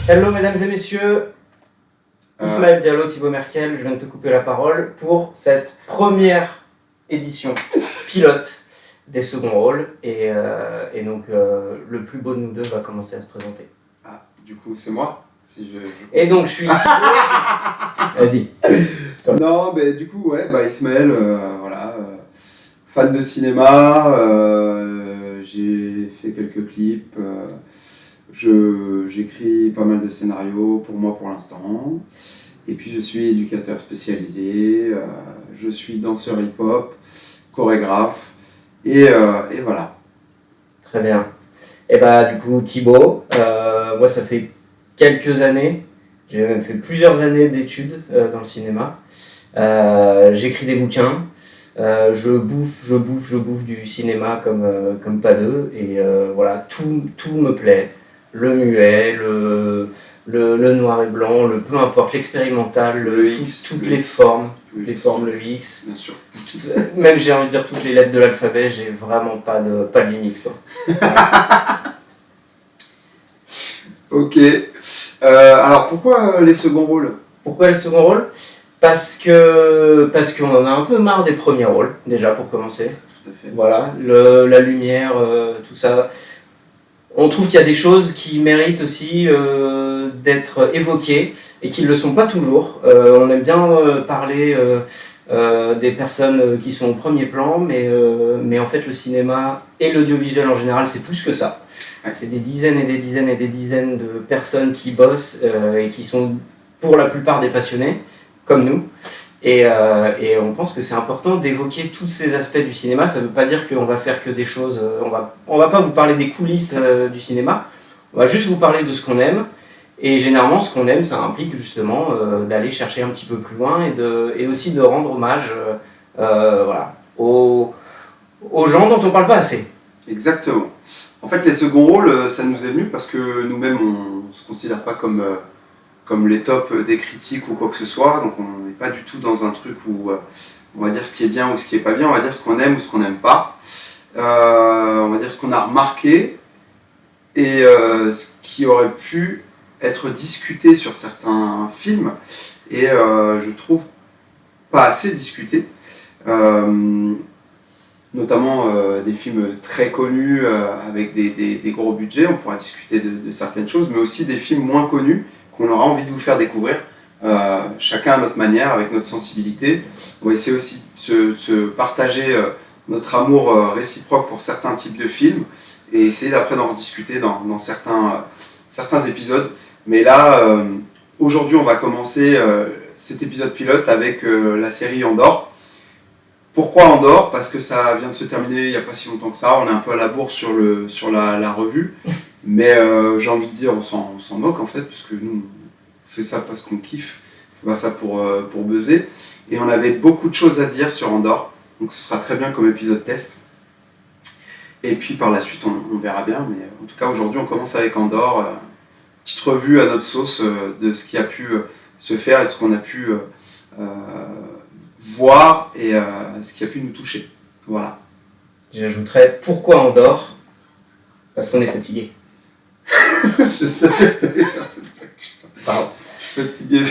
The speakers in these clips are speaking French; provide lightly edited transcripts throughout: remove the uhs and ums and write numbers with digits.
Hello mesdames et messieurs, Ismaël Diallo, Thibaut Merkel, je viens de te couper la parole pour cette première édition pilote des seconds rôles et donc le plus beau de nous deux va commencer à se présenter. Ah, du coup c'est moi si je... Et donc je suis Thibaut. Vas-y. Non, mais du coup, ouais, Ismaël, voilà, fan de cinéma, j'ai fait quelques clips, j'écris pas mal de scénarios pour moi pour l'instant, et puis je suis éducateur spécialisé, je suis danseur hip-hop, chorégraphe, et voilà. Très bien. Et du coup Thibaut, moi ça fait quelques années, j'ai même fait plusieurs années d'études dans le cinéma. J'écris des bouquins, je bouffe du cinéma comme pas deux, et voilà, tout me plaît. Le muet, le noir et blanc, le peu importe, l'expérimental, toutes les formes, le X. Bien sûr. Même j'ai envie de dire toutes les lettres de l'alphabet, j'ai vraiment pas de limite, quoi. Ok. Alors pourquoi les seconds rôles ? Pourquoi les seconds rôles ? Parce qu'on en a un peu marre des premiers rôles, déjà, pour commencer. Tout à fait. Voilà, la lumière, tout ça. On trouve qu'il y a des choses qui méritent aussi d'être évoquées et qui ne le sont pas toujours. On aime bien parler des personnes qui sont au premier plan, mais en fait le cinéma et l'audiovisuel en général, c'est plus que ça. C'est des dizaines et des dizaines et des dizaines de personnes qui bossent et qui sont pour la plupart des passionnés, comme nous. Et on pense que c'est important d'évoquer tous ces aspects du cinéma. Ça ne veut pas dire qu'on va faire que des choses... on va pas vous parler des coulisses du cinéma. On va juste vous parler de ce qu'on aime. Et généralement, ce qu'on aime, ça implique justement d'aller chercher un petit peu plus loin et aussi de rendre hommage voilà, aux gens dont on ne parle pas assez. Exactement. En fait, les seconds rôles, ça nous est venu parce que nous-mêmes, on ne se considère pas comme les tops des critiques ou quoi que ce soit, donc on n'est pas du tout dans un truc où on va dire ce qui est bien ou ce qui est pas bien, on va dire ce qu'on aime ou ce qu'on n'aime pas, on va dire ce qu'on a remarqué et ce qui aurait pu être discuté sur certains films et je trouve pas assez discuté, notamment des films très connus avec des gros budgets, on pourra discuter de certaines choses, mais aussi des films moins connus qu'on aura envie de vous faire découvrir, chacun à notre manière, avec notre sensibilité. On va essayer aussi de se partager notre amour réciproque pour certains types de films et essayer d'après d'en rediscuter dans certains épisodes. Mais là, aujourd'hui, on va commencer cet épisode pilote avec la série Andor. Pourquoi Andor ? Parce que ça vient de se terminer il n'y a pas si longtemps que ça. On est un peu à la bourre sur la revue. Mais j'ai envie de dire, on s'en moque en fait, puisque nous, on fait ça parce qu'on kiffe, on fait pas ça pour buzzer. Et on avait beaucoup de choses à dire sur Andor, donc ce sera très bien comme épisode test. Et puis par la suite, on verra bien, mais en tout cas aujourd'hui, on commence avec Andor, petite revue à notre sauce de ce qui a pu se faire et ce qu'on a pu voir et ce qui a pu nous toucher. Voilà. J'ajouterais pourquoi Andor ? Parce qu'on est fatigué. Je savais que tu allais faire cette blague. Pardon. Je suis fatigué,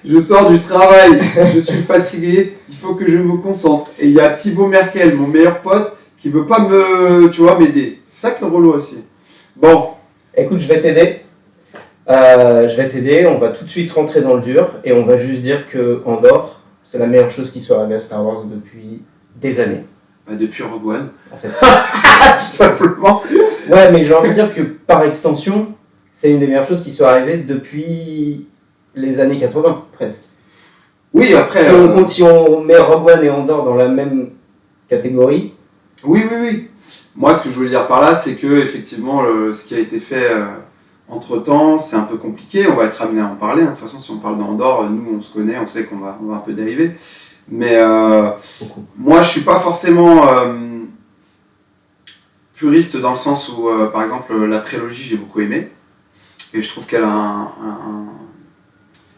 je sors du travail, je suis fatigué, il faut que je me concentre. Et il y a Thibaut Merkel, mon meilleur pote, qui veut pas m'aider. C'est ça qui est relou aussi. Bon. Écoute, je vais t'aider, on va tout de suite rentrer dans le dur et on va juste dire que Andor, c'est la meilleure chose qui soit arrivée à Star Wars depuis des années. Depuis Rogue One. En fait. Tout simplement. Ouais, mais j'ai envie de dire que par extension, c'est une des meilleures choses qui soit arrivée depuis les années 80, presque. Oui, après... Si on met Rogue One et Andor dans la même catégorie... Oui. Moi, ce que je voulais dire par là, c'est que effectivement, ce qui a été fait entre-temps, c'est un peu compliqué. On va être amené à en parler. De toute façon, si on parle d'Andor, nous, on se connaît, on sait qu'on va un peu dériver. Mais moi, je suis pas forcément puriste dans le sens où, par exemple, la prélogie, j'ai beaucoup aimé. Et je trouve qu'elle a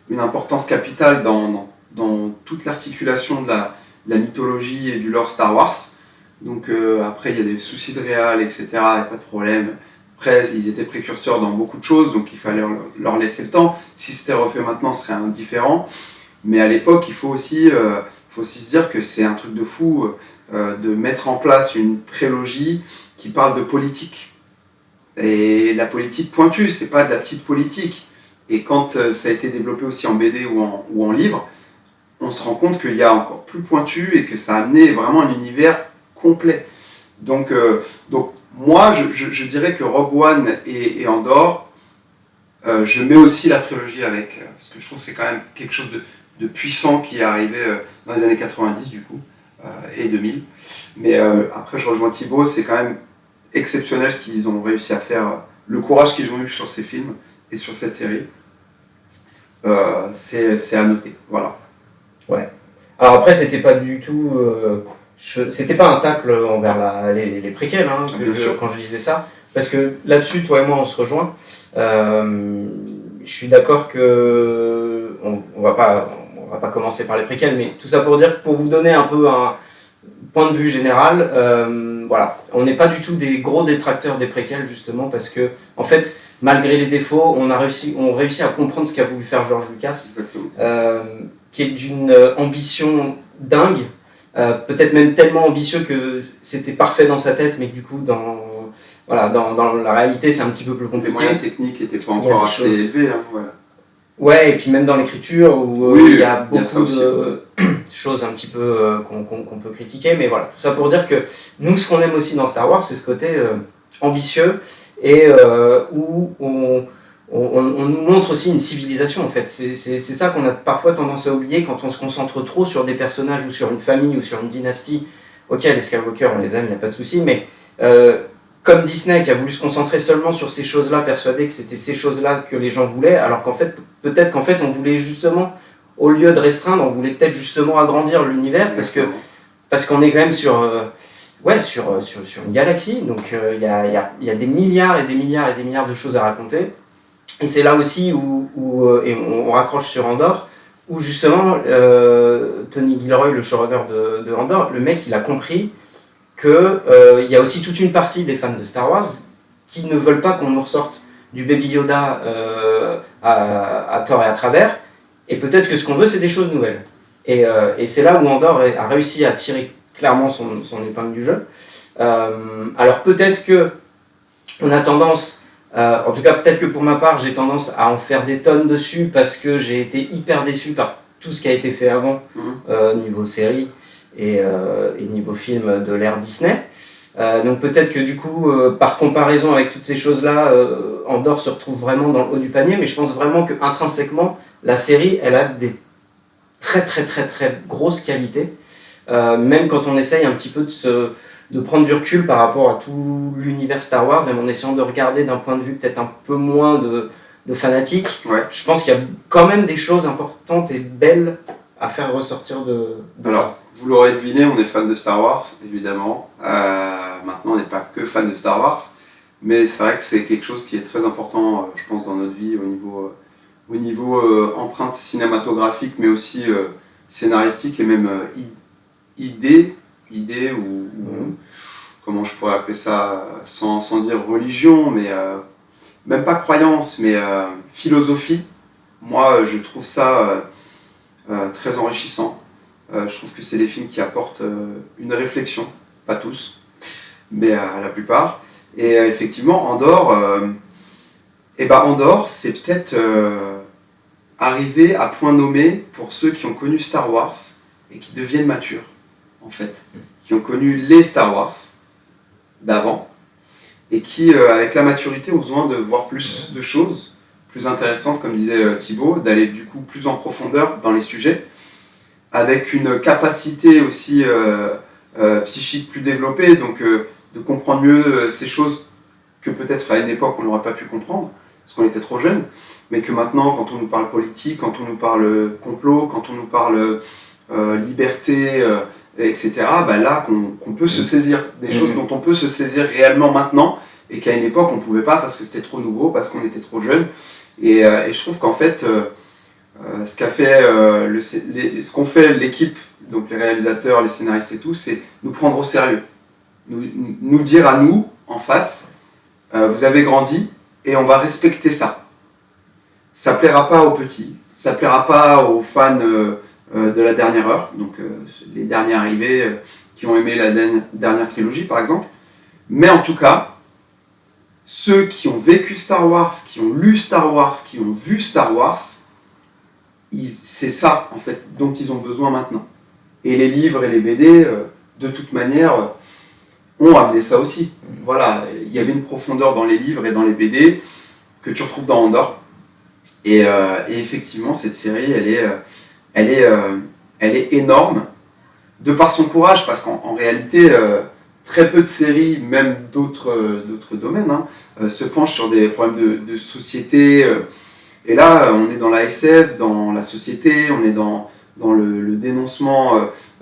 une importance capitale dans toute l'articulation de la mythologie et du lore Star Wars. Donc après, il y a des soucis de réal, etc. Il n'y a pas de problème. Après, ils étaient précurseurs dans beaucoup de choses, donc il fallait leur laisser le temps. Si c'était refait maintenant, ce serait indifférent. Mais à l'époque, il faut aussi se dire que c'est un truc de fou de mettre en place une prélogie qui parle de politique. Et la politique pointue, c'est pas de la petite politique. Et quand ça a été développé aussi en BD ou en livre, on se rend compte qu'il y a encore plus pointu et que ça a amené vraiment un univers complet. Donc moi, je dirais que Rogue One et Andor, je mets aussi la prélogie avec, parce que je trouve que c'est quand même quelque chose de puissant qui est arrivé dans les années 90 du coup, et 2000. Mais après, je rejoins Thibaut, c'est quand même exceptionnel ce qu'ils ont réussi à faire, le courage qu'ils ont eu sur ces films et sur cette série. C'est à noter, voilà. Ouais. Alors après, c'était pas du tout... c'était pas un tacle envers les préquels quand je disais ça. Parce que là-dessus, toi et moi, on se rejoint. Je suis d'accord que... On va pas commencer par les préquels, mais tout ça pour dire que pour vous donner un peu un point de vue général, voilà, on n'est pas du tout des gros détracteurs des préquels, justement, parce que, en fait, malgré les défauts, on réussit à comprendre ce qu'a voulu faire George Lucas, qui est d'une ambition dingue, peut-être même tellement ambitieux que c'était parfait dans sa tête, mais que du coup, dans la réalité, c'est un petit peu plus compliqué. Les moyens techniques n'étaient pas encore assez élevés. Hein, ouais. Ouais, et puis même dans l'écriture, où il y a beaucoup de choses un petit peu qu'on peut critiquer, mais voilà, tout ça pour dire que nous, ce qu'on aime aussi dans Star Wars, c'est ce côté ambitieux, et où on nous montre aussi une civilisation, en fait. C'est ça qu'on a parfois tendance à oublier quand on se concentre trop sur des personnages, ou sur une famille, ou sur une dynastie. Ok, les Skywalker, on les aime, il n'y a pas de souci, mais... comme Disney qui a voulu se concentrer seulement sur ces choses-là, persuadé que c'était ces choses-là que les gens voulaient, alors qu'en fait, peut-être qu'en fait, on voulait justement, au lieu de restreindre, on voulait peut-être justement agrandir l'univers, parce qu'on est quand même sur une galaxie, donc il y a des milliards et des milliards et des milliards de choses à raconter. Et c'est là aussi où on raccroche sur Andor, où justement, Tony Gilroy, le showrunner de Andor, le mec, il a compris qu'il y a aussi toute une partie des fans de Star Wars qui ne veulent pas qu'on nous ressorte du Baby Yoda à tort et à travers, et peut-être que ce qu'on veut, c'est des choses nouvelles. Et c'est là où Andor a réussi à tirer clairement son épingle du jeu. Alors peut-être qu'on a tendance, en tout cas peut-être que pour ma part, j'ai tendance à en faire des tonnes dessus, parce que j'ai été hyper déçu par tout ce qui a été fait avant, niveau série, et niveau film de l'ère Disney. Donc peut-être que du coup, par comparaison avec toutes ces choses-là, Andor se retrouve vraiment dans le haut du panier, mais je pense vraiment qu'intrinsèquement, la série, elle a des très très très très grosses qualités, même quand on essaye un petit peu de prendre du recul par rapport à tout l'univers Star Wars, même en essayant de regarder d'un point de vue peut-être un peu moins de fanatique. Ouais. Je pense qu'il y a quand même des choses importantes et belles à faire ressortir de ça. Vous l'aurez deviné, on est fan de Star Wars, évidemment. Maintenant, on n'est pas que fan de Star Wars, mais c'est vrai que c'est quelque chose qui est très important, je pense, dans notre vie au niveau empreinte cinématographique, mais aussi scénaristique et même idée ou comment je pourrais appeler ça, sans dire religion, mais même pas croyance, mais philosophie. Moi, je trouve ça très enrichissant. Je trouve que c'est des films qui apportent une réflexion, pas tous, mais la plupart. Et effectivement, Andor, Andor, c'est peut-être arrivé à point nommé pour ceux qui ont connu Star Wars et qui deviennent matures, en fait, qui ont connu les Star Wars d'avant et qui, avec la maturité, ont besoin de voir plus de choses, plus intéressantes, comme disait Thibaut, d'aller du coup plus en profondeur dans les sujets, avec une capacité aussi psychique plus développée, donc de comprendre mieux ces choses que peut-être à une époque on n'aurait pas pu comprendre, parce qu'on était trop jeunes, mais que maintenant, quand on nous parle politique, quand on nous parle complot, quand on nous parle liberté, etc., là, qu'on peut se saisir, des choses dont on peut se saisir réellement maintenant, et qu'à une époque on ne pouvait pas parce que c'était trop nouveau, parce qu'on était trop jeunes. Et je trouve qu'en fait, ce qu'ont fait l'équipe, donc les réalisateurs, les scénaristes et tout, c'est nous prendre au sérieux. Nous dire à nous, en face, vous avez grandi et on va respecter ça. Ça plaira pas aux petits, ça plaira pas aux fans de la dernière heure, donc les derniers arrivés qui ont aimé la dernière trilogie par exemple. Mais en tout cas, ceux qui ont vécu Star Wars, qui ont lu Star Wars, qui ont vu Star Wars, c'est ça en fait dont ils ont besoin maintenant. Et les livres et les BD, de toute manière, ont amené ça aussi. Voilà, il y avait une profondeur dans les livres et dans les BD que tu retrouves dans Andor. Et effectivement, cette série, elle est énorme de par son courage, parce qu'en réalité, très peu de séries, même d'autres domaines, se penchent sur des problèmes de société. Et là, on est dans la SF, dans la société, on est dans le dénoncement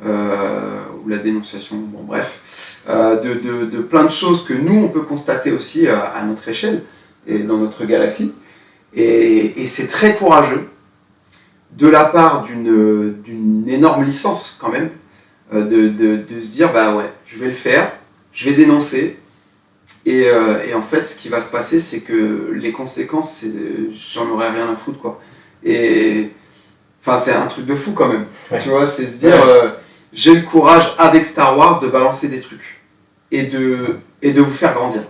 ou la dénonciation, bon bref, de plein de choses que nous, on peut constater aussi à notre échelle et dans notre galaxie. Et c'est très courageux de la part d'une énorme licence quand même, de se dire bah ouais, je vais le faire, je vais dénoncer, et en fait ce qui va se passer c'est que les conséquences, j'en aurais rien à foutre quoi. Et enfin c'est un truc de fou quand même, ouais. Tu vois, c'est se dire j'ai le courage avec Star Wars de balancer des trucs et de vous faire grandir.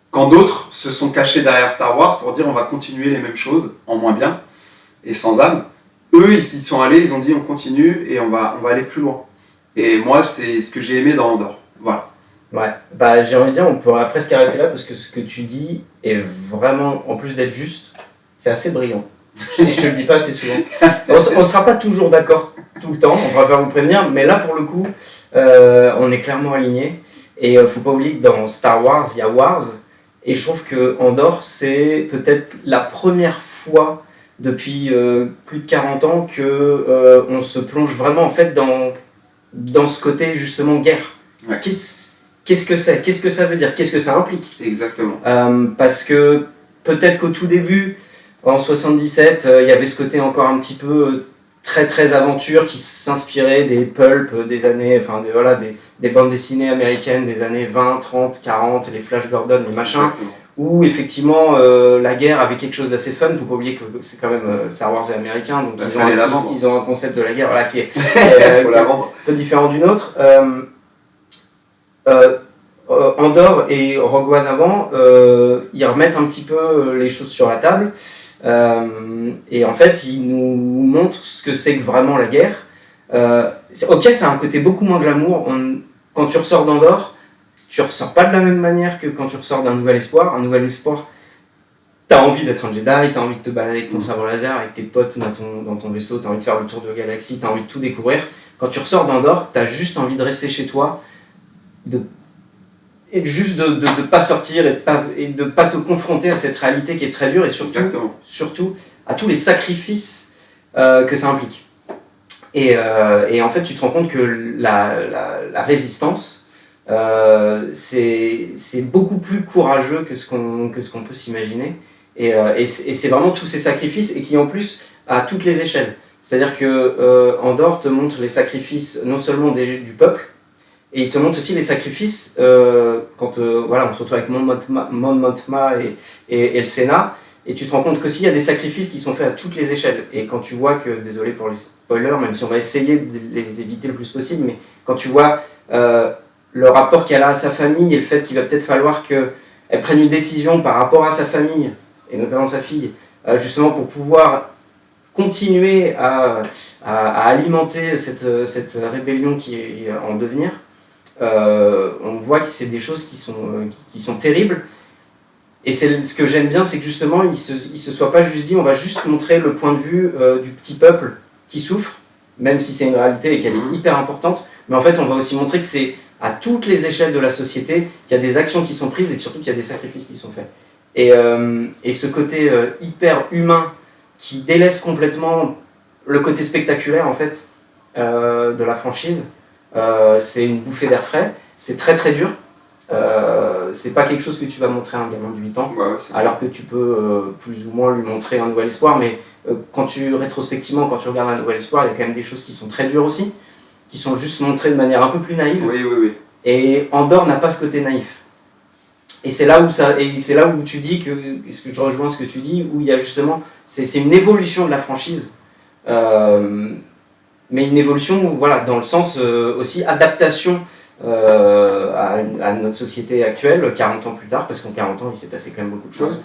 Quand d'autres se sont cachés derrière Star Wars pour dire on va continuer les mêmes choses, en moins bien et sans âme, eux ils y sont allés, ils ont dit on continue et on va aller plus loin. Et moi c'est ce que j'ai aimé dans Andor. Voilà. Ouais, bah j'ai envie de dire on pourrait presque arrêter là parce que ce que tu dis est vraiment, en plus d'être juste, c'est assez brillant. Et je te le dis pas assez souvent. On sera pas toujours d'accord tout le temps, on va faire vous prévenir, mais là pour le coup, on est clairement alignés. Et faut pas oublier que dans Star Wars, il y a Wars. Et je trouve que Andor, c'est peut-être la première fois depuis plus de 40 ans que on se plonge vraiment en fait dans ce côté justement guerre. Ouais. Qu'est-ce que c'est ? Qu'est-ce que ça veut dire ? Qu'est-ce que ça implique ? Exactement. Parce que peut-être qu'au tout début, en 77, il y avait ce côté encore un petit peu très très aventure qui s'inspirait des pulp des années, enfin des bandes dessinées américaines des années 20, 30, 40, les Flash Gordon, les machins. Exactement. Où effectivement la guerre avait quelque chose d'assez fun. Faut pas oublier que c'est quand même Star Wars est américain, donc ils ont un concept de la guerre qui est, un peu différent du nôtre. Andor et Rogue One avant, ils remettent un petit peu les choses sur la table, et en fait ils nous montrent ce que c'est que vraiment la guerre. Ok, c'est un côté beaucoup moins glamour. Quand tu ressors d'Andor, tu ressors pas de la même manière que quand tu ressors d'un Nouvel Espoir. Un Nouvel Espoir, t'as envie d'être un Jedi, t'as envie de te balader avec ton sabre laser, avec tes potes dans ton vaisseau, t'as envie de faire le tour de la galaxie, t'as envie de tout découvrir. Quand tu ressors d'Andor, t'as juste envie de rester chez toi, de pas sortir et de pas te confronter à cette réalité qui est très dure, et surtout à tous les sacrifices que ça implique. Et en fait, tu te rends compte que la résistance, c'est beaucoup plus courageux que ce qu'on peut s'imaginer, et c'est vraiment tous ces sacrifices, et qui en plus à toutes les échelles. C'est-à-dire que Andor te montre les sacrifices non seulement du peuple, et il te montre aussi les sacrifices quand on se retrouve avec Mon Mothma et le Sénat, et tu te rends compte qu'aussi il y a des sacrifices qui sont faits à toutes les échelles. Et quand tu vois que, désolé pour les spoilers, même si on va essayer de les éviter le plus possible, mais quand tu vois le rapport qu'elle a à sa famille et le fait qu'il va peut-être falloir qu'elle prenne une décision par rapport à sa famille, et notamment sa fille, justement pour pouvoir continuer à alimenter cette rébellion qui est en devenir, on voit que c'est des choses qui sont terribles. Et ce que j'aime bien, c'est que justement, il se soit pas juste dit on va juste montrer le point de vue du petit peuple qui souffre, même si c'est une réalité et qu'elle est hyper importante, mais en fait on va aussi montrer que c'est à toutes les échelles de la société qu'il y a des actions qui sont prises et surtout qu'il y a des sacrifices qui sont faits. Et ce côté hyper humain qui délaisse complètement le côté spectaculaire en fait de la franchise, c'est une bouffée d'air frais, c'est très très dur. C'est pas quelque chose que tu vas montrer à un gamin de 8 ans, alors que tu peux plus ou moins lui montrer un Nouvel Espoir, mais rétrospectivement, quand tu regardes un Nouvel Espoir, il y a quand même des choses qui sont très dures aussi, qui sont juste montrées de manière un peu plus naïve. Oui. Et Andor n'a pas ce côté naïf. Et c'est là où tu dis que je rejoins ce que tu dis, où il y a justement, c'est une évolution de la franchise, mais une évolution, voilà, dans le sens aussi adaptation à notre société actuelle, 40 ans plus tard, parce qu'en 40 ans il s'est passé quand même beaucoup de choses,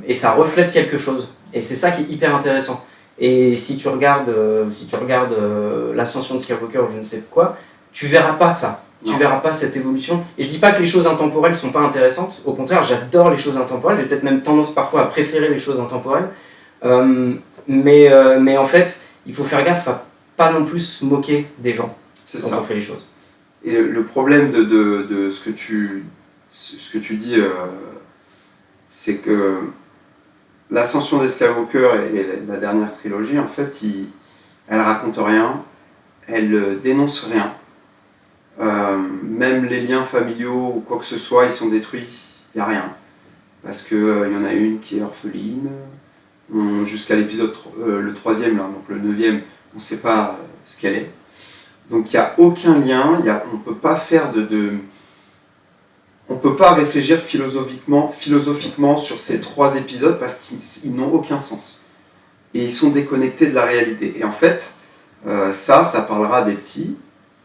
et ça reflète quelque chose. Et c'est ça qui est hyper intéressant. Et si tu regardes l'ascension de Skywalker ou je ne sais quoi, tu verras pas ça. Tu verras pas cette évolution. Et je dis pas que les choses intemporelles sont pas intéressantes. Au contraire, j'adore les choses intemporelles. J'ai peut-être même tendance parfois à préférer les choses intemporelles. Mais en fait, il faut faire gaffe à pas non plus se moquer des gens quand on fait les choses. Et le problème de ce que tu dis, c'est que l'ascension des Skywalker et la dernière trilogie, en fait, elle raconte rien, elle dénonce rien. Même les liens familiaux ou quoi que ce soit, ils sont détruits, il n'y a rien. Parce qu'il y en a une qui est orpheline, jusqu'à l'épisode, le 3e, là, donc le 9e, on ne sait pas ce qu'elle est. Donc il n'y a aucun lien, on ne peut pas faire on ne peut pas réfléchir philosophiquement sur ces 3 épisodes parce qu'ils n'ont aucun sens. Et ils sont déconnectés de la réalité. Et en fait, ça parlera des petits.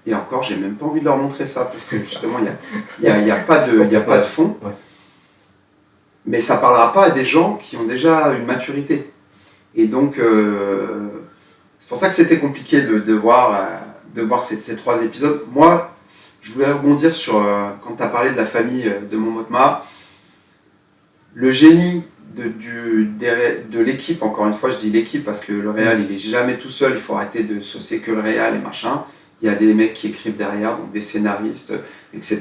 Et encore, j'ai même pas envie de leur montrer ça, parce que justement, il n'y a pas de fond. Ouais. Mais ça parlera pas à des gens qui ont déjà une maturité. Et donc, c'est pour ça que c'était compliqué de voir ces 3 épisodes. Moi, je voulais rebondir sur, quand tu as parlé de la famille de Mon Mothma, le génie de l'équipe, encore une fois, je dis l'équipe, parce que le réal, il est jamais tout seul, il faut arrêter de saucer que le réal et machin. Il y a des mecs qui écrivent derrière, donc des scénaristes, etc.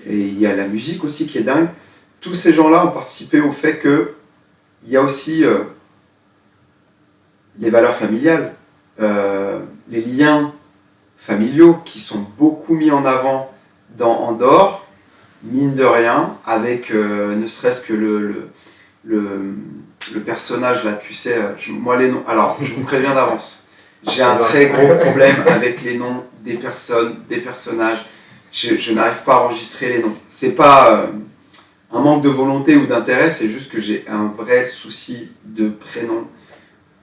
Et il y a la musique aussi qui est dingue. Tous ces gens-là ont participé au fait qu'il y a aussi les valeurs familiales, les liens familiaux qui sont beaucoup mis en avant dans Andorre, mine de rien, avec ne serait-ce que le personnage là, tu sais, moi les noms, alors je vous préviens d'avance. J'ai un très gros problème avec les noms des personnes, des personnages. Je n'arrive pas à enregistrer les noms. C'est pas un manque de volonté ou d'intérêt, c'est juste que j'ai un vrai souci de prénom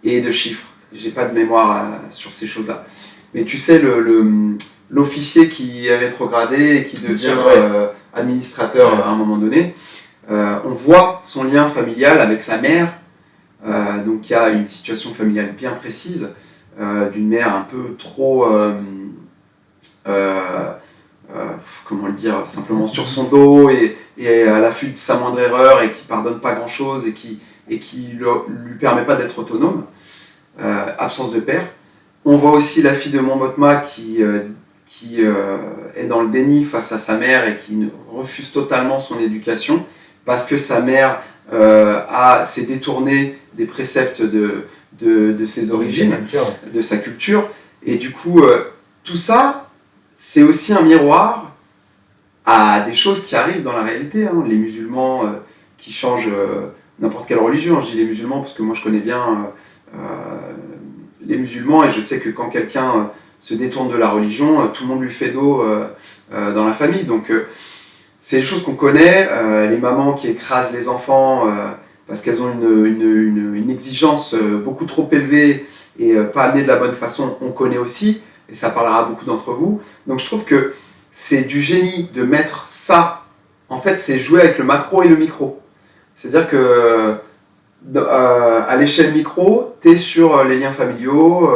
et de chiffres. J'ai pas de mémoire sur ces choses-là. Mais tu sais, l'officier qui est rétrogradé et qui devient administrateur à un moment donné, on voit son lien familial avec sa mère. Donc il y a une situation familiale bien précise. D'une mère un peu trop, comment le dire, simplement sur son dos et à l'affût de sa moindre erreur et qui pardonne pas grand chose et qui lui permet pas d'être autonome, absence de père. On voit aussi la fille de Mon Mothma qui est dans le déni face à sa mère et qui refuse totalement son éducation parce que sa mère s'est détournée des préceptes de ses origines, de sa culture. Et du coup, tout ça, c'est aussi un miroir à des choses qui arrivent dans la réalité. Hein. Les musulmans qui changent n'importe quelle religion. Je dis les musulmans parce que moi je connais bien les musulmans et je sais que quand quelqu'un se détourne de la religion, tout le monde lui fait dos dans la famille. Donc c'est des choses qu'on connaît. Les mamans qui écrasent les enfants parce qu'elles ont une exigence beaucoup trop élevée et pas amenée de la bonne façon, on connaît aussi, et ça parlera à beaucoup d'entre vous. Donc je trouve que c'est du génie de mettre ça, en fait c'est jouer avec le macro et le micro. C'est-à-dire que à l'échelle micro, tu es sur les liens familiaux,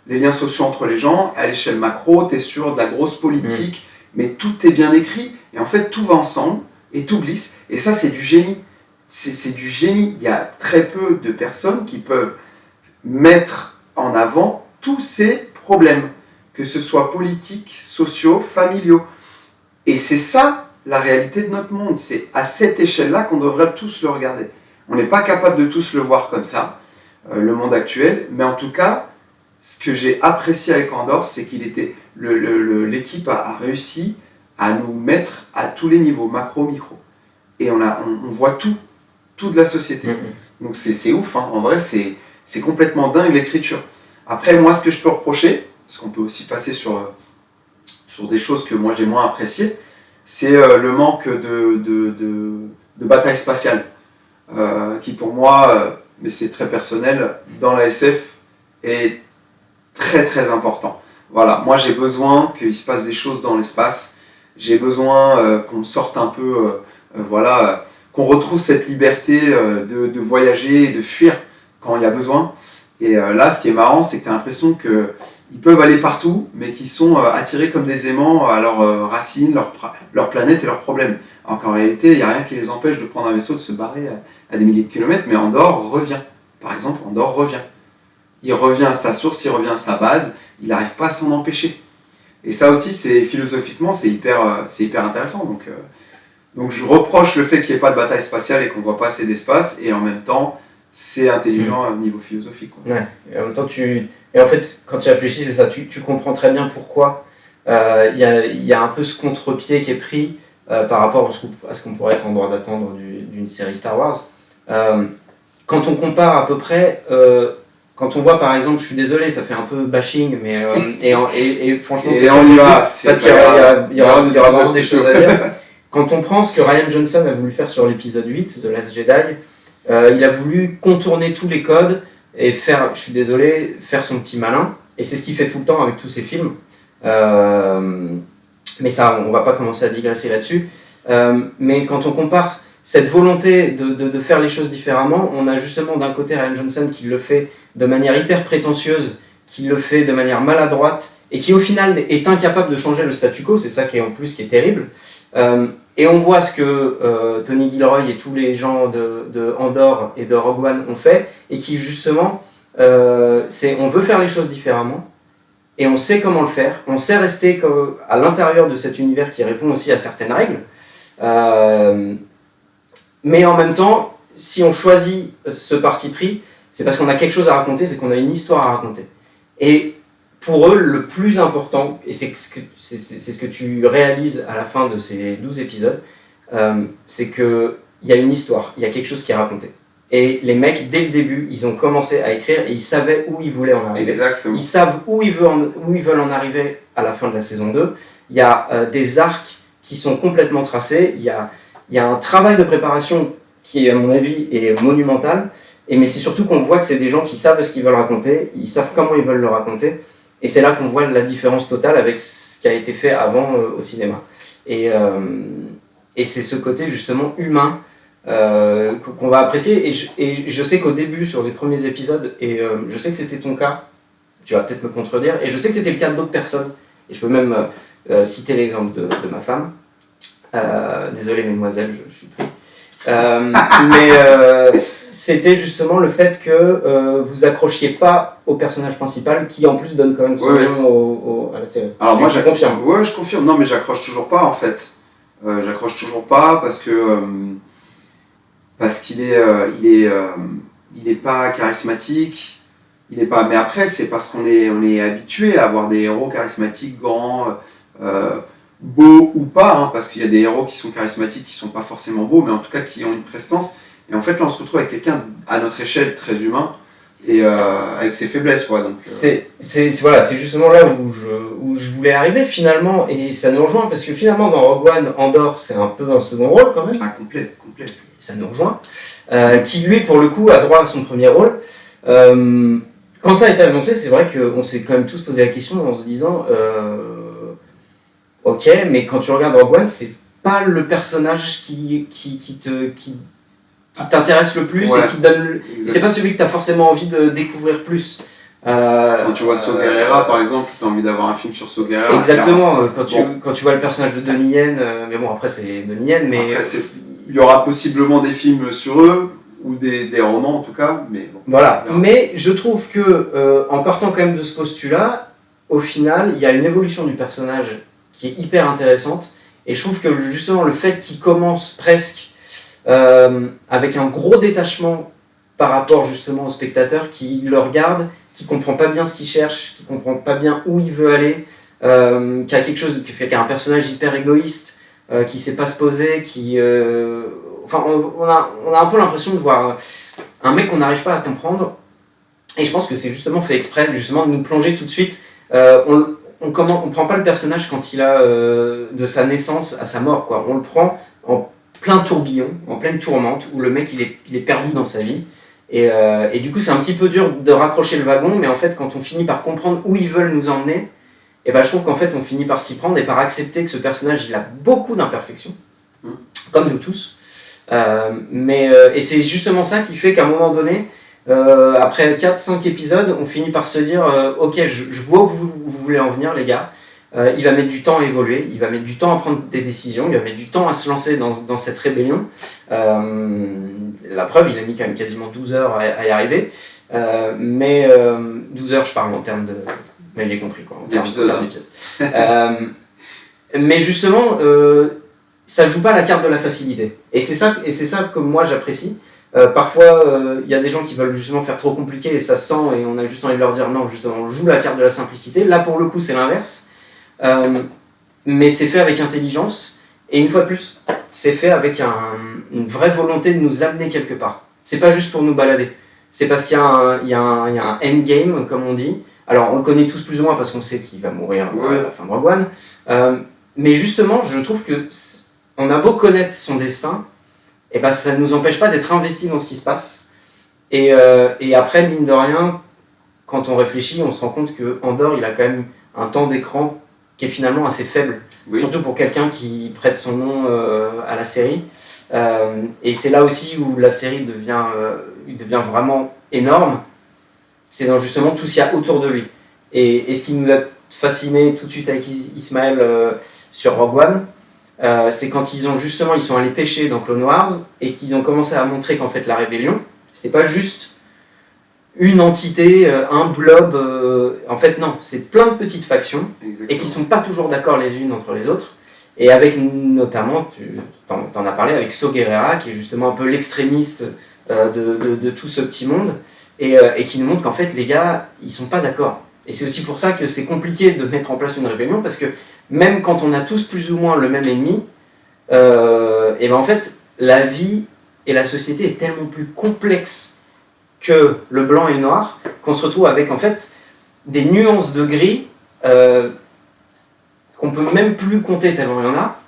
les liens sociaux entre les gens, à l'échelle macro, tu es sur de la grosse politique, mais tout est bien écrit, et en fait tout va ensemble, et tout glisse, et ça c'est du génie. C'est du génie. Il y a très peu de personnes qui peuvent mettre en avant tous ces problèmes, que ce soit politiques, sociaux, familiaux. Et c'est ça la réalité de notre monde. C'est à cette échelle-là qu'on devrait tous le regarder. On n'est pas capable de tous le voir comme ça, le monde actuel, mais en tout cas, ce que j'ai apprécié avec Andorre, c'est qu'il était l'équipe a réussi à nous mettre à tous les niveaux, macro, micro. Et on voit tout de la société. Donc c'est ouf, hein. En vrai, c'est complètement dingue l'écriture. Après, moi, ce que je peux reprocher, parce qu'on peut aussi passer sur des choses que moi j'ai moins appréciées, c'est le manque de bataille spatiale, qui pour moi, mais c'est très personnel, dans la SF est très très important. Voilà, moi j'ai besoin qu'il se passe des choses dans l'espace, j'ai besoin qu'on sorte un peu, voilà, qu'on retrouve cette liberté de voyager et de fuir quand il y a besoin. Et là, ce qui est marrant, c'est que tu as l'impression qu'ils peuvent aller partout, mais qu'ils sont attirés comme des aimants à leurs racines, leur planète et leurs problèmes. Alors qu'en réalité, il n'y a rien qui les empêche de prendre un vaisseau, de se barrer à des milliers de kilomètres, mais Andorre revient. Par exemple, Andorre revient. Il revient à sa source, il revient à sa base, il n'arrive pas à s'en empêcher. Et ça aussi, philosophiquement, c'est hyper intéressant. Donc je reproche le fait qu'il n'y ait pas de bataille spatiale et qu'on ne voit pas assez d'espace, et en même temps, c'est intelligent au niveau philosophique. Quoi. Ouais. Et en même temps, et en fait, quand tu réfléchis, c'est ça, tu comprends très bien pourquoi il y a un peu ce contre-pied qui est pris par rapport à ce qu'on pourrait être en droit d'attendre d'une série Star Wars. Quand on compare à peu près, quand on voit par exemple, je suis désolé, ça fait un peu bashing, mais et franchement, et on y va, parce qu'il y aura vraiment des choses à dire. Quand on prend ce que Rian Johnson a voulu faire sur l'épisode 8, The Last Jedi, il a voulu contourner tous les codes et faire, je suis désolé, faire son petit malin. Et c'est ce qu'il fait tout le temps avec tous ses films. Mais ça, on va pas commencer à digresser là-dessus. Mais quand on compare cette volonté de faire les choses différemment, on a justement d'un côté Rian Johnson qui le fait de manière hyper prétentieuse, qui le fait de manière maladroite, et qui au final est incapable de changer le statu quo, c'est ça qui est en plus qui est terrible. Et on voit ce que Tony Gilroy et tous les gens de Andor et de Rogue One ont fait, et qui justement, on veut faire les choses différemment, et on sait comment le faire, on sait rester à l'intérieur de cet univers qui répond aussi à certaines règles, mais en même temps, si on choisit ce parti pris, c'est parce qu'on a quelque chose à raconter, c'est qu'on a une histoire à raconter. Et pour eux, le plus important, et c'est ce que tu réalises à la fin de ces 12 épisodes, c'est qu'il y a une histoire, il y a quelque chose qui est raconté. Et les mecs, dès le début, ils ont commencé à écrire et ils savaient où ils voulaient en arriver. Exactement. Ils savent où ils veulent en arriver à la fin de la saison 2. Il y a des arcs qui sont complètement tracés, il y a un travail de préparation qui, à mon avis, est monumental. Mais c'est surtout qu'on voit que c'est des gens qui savent ce qu'ils veulent raconter, ils savent comment ils veulent le raconter. Et c'est là qu'on voit la différence totale avec ce qui a été fait avant au cinéma. Et c'est ce côté justement humain qu'on va apprécier. Et je sais qu'au début, sur les premiers épisodes, et je sais que c'était ton cas, tu vas peut-être me contredire, et je sais que c'était le cas d'autres personnes. Et je peux même citer l'exemple de ma femme. Désolé mesdemoiselles, je suis pris. Mais c'était justement le fait que vous accrochiez pas au personnage principal qui en plus donne quand même son nom à la série. Alors moi je confirme. Ouais, je confirme. Non mais j'accroche toujours pas en fait. J'accroche toujours pas parce qu'il est pas charismatique. Il est pas. Mais après c'est parce qu'on est habitué à avoir des héros charismatiques, grands, beaux ou pas, hein, parce qu'il y a des héros qui sont charismatiques, qui sont pas forcément beaux, mais en tout cas qui ont une prestance. Et en fait, là, on se retrouve avec quelqu'un à notre échelle très humain et avec ses faiblesses, quoi. Donc, c'est justement là où je voulais arriver finalement, et ça nous rejoint parce que finalement dans Rogue One, Andor, c'est un peu un second rôle quand même. Ah, complet. Ça nous rejoint. Qui lui, pour le coup, a droit à son premier rôle. Quand ça a été annoncé, c'est vrai qu'on s'est quand même tous posé la question en se disant. Ok, mais quand tu regardes Rogue One, c'est pas le personnage qui t'intéresse le plus et qui donne. C'est pas celui que tu as forcément envie de découvrir plus. Quand tu vois Saw Gerrera par exemple, tu as envie d'avoir un film sur Saw Gerrera. Exactement, quand tu vois le personnage de Donnie Yen, mais bon, après c'est Donnie Yen, mais. Après, il y aura possiblement des films sur eux, ou des romans en tout cas, mais bon. Voilà, mais je trouve que, en partant quand même de ce postulat, au final, il y a une évolution du personnage qui est hyper intéressante, et je trouve que justement le fait qu'il commence presque avec un gros détachement par rapport justement au spectateur qui le regarde, qui comprend pas bien ce qu'il cherche, qui comprend pas bien où il veut aller, qui a quelque chose qui a un personnage hyper égoïste, qui sait pas se poser, enfin on a un peu l'impression de voir un mec qu'on n'arrive pas à comprendre, et je pense que c'est justement fait exprès justement de nous plonger tout de suite. on prend pas le personnage quand il a de sa naissance à sa mort, quoi. On le prend en plein tourbillon, en pleine tourmente, où le mec il est perdu dans sa vie. Et du coup, c'est un petit peu dur de raccrocher le wagon, mais en fait, quand on finit par comprendre où ils veulent nous emmener, et ben, je trouve qu'en fait, on finit par s'y prendre et par accepter que ce personnage, il a beaucoup d'imperfections, comme nous tous. Et c'est justement ça qui fait qu'à un moment donné, après 4-5 épisodes, on finit par se dire ok, je vois où vous voulez en venir, les gars. Il va mettre du temps à évoluer, il va mettre du temps à prendre des décisions, il va mettre du temps à se lancer dans cette rébellion. La preuve, il a mis quand même quasiment 12 heures à y arriver. 12 heures, je parle en termes de... Mais il est compris, quoi. En termes d'épisode. Mais justement, ça joue pas la carte de la facilité. Et c'est ça que moi j'apprécie. Parfois, il y a des gens qui veulent justement faire trop compliqué et ça se sent et on a juste envie de leur dire non, justement, on joue la carte de la simplicité. Là, pour le coup, c'est l'inverse. Mais c'est fait avec intelligence et une fois de plus, c'est fait avec une vraie volonté de nous amener quelque part. C'est pas juste pour nous balader. C'est parce qu'il y a un endgame, comme on dit. Alors, on le connaît tous plus ou moins parce qu'on sait qu'il va mourir à la fin de Rogue One. Mais justement, je trouve que on a beau connaître son destin, et ben ça ne nous empêche pas d'être investi dans ce qui se passe. Et après, mine de rien, quand on réfléchit, on se rend compte que Andor, il a quand même un temps d'écran qui est finalement assez faible, surtout pour quelqu'un qui prête son nom à la série. Et c'est là aussi où la série devient vraiment énorme. C'est dans justement tout ce qu'il y a autour de lui. Et ce qui nous a fasciné tout de suite avec Ismaël sur Rogue One, c'est quand ils sont allés pêcher dans Clone Wars et qu'ils ont commencé à montrer qu'en fait la rébellion, c'était pas juste une entité, un blob. En fait, non, c'est plein de petites factions. Exactement. Et qui sont pas toujours d'accord les unes entre les autres. Et avec notamment, tu t'en as parlé, avec Saw Gerrera, qui est justement un peu l'extrémiste de tout ce petit monde, et qui nous montre qu'en fait les gars, ils sont pas d'accord. Et c'est aussi pour ça que c'est compliqué de mettre en place une rébellion, parce que même quand on a tous plus ou moins le même ennemi, et ben en fait, la vie et la société est tellement plus complexe que le blanc et le noir, qu'on se retrouve avec en fait des nuances de gris qu'on peut même plus compter tellement il y en a.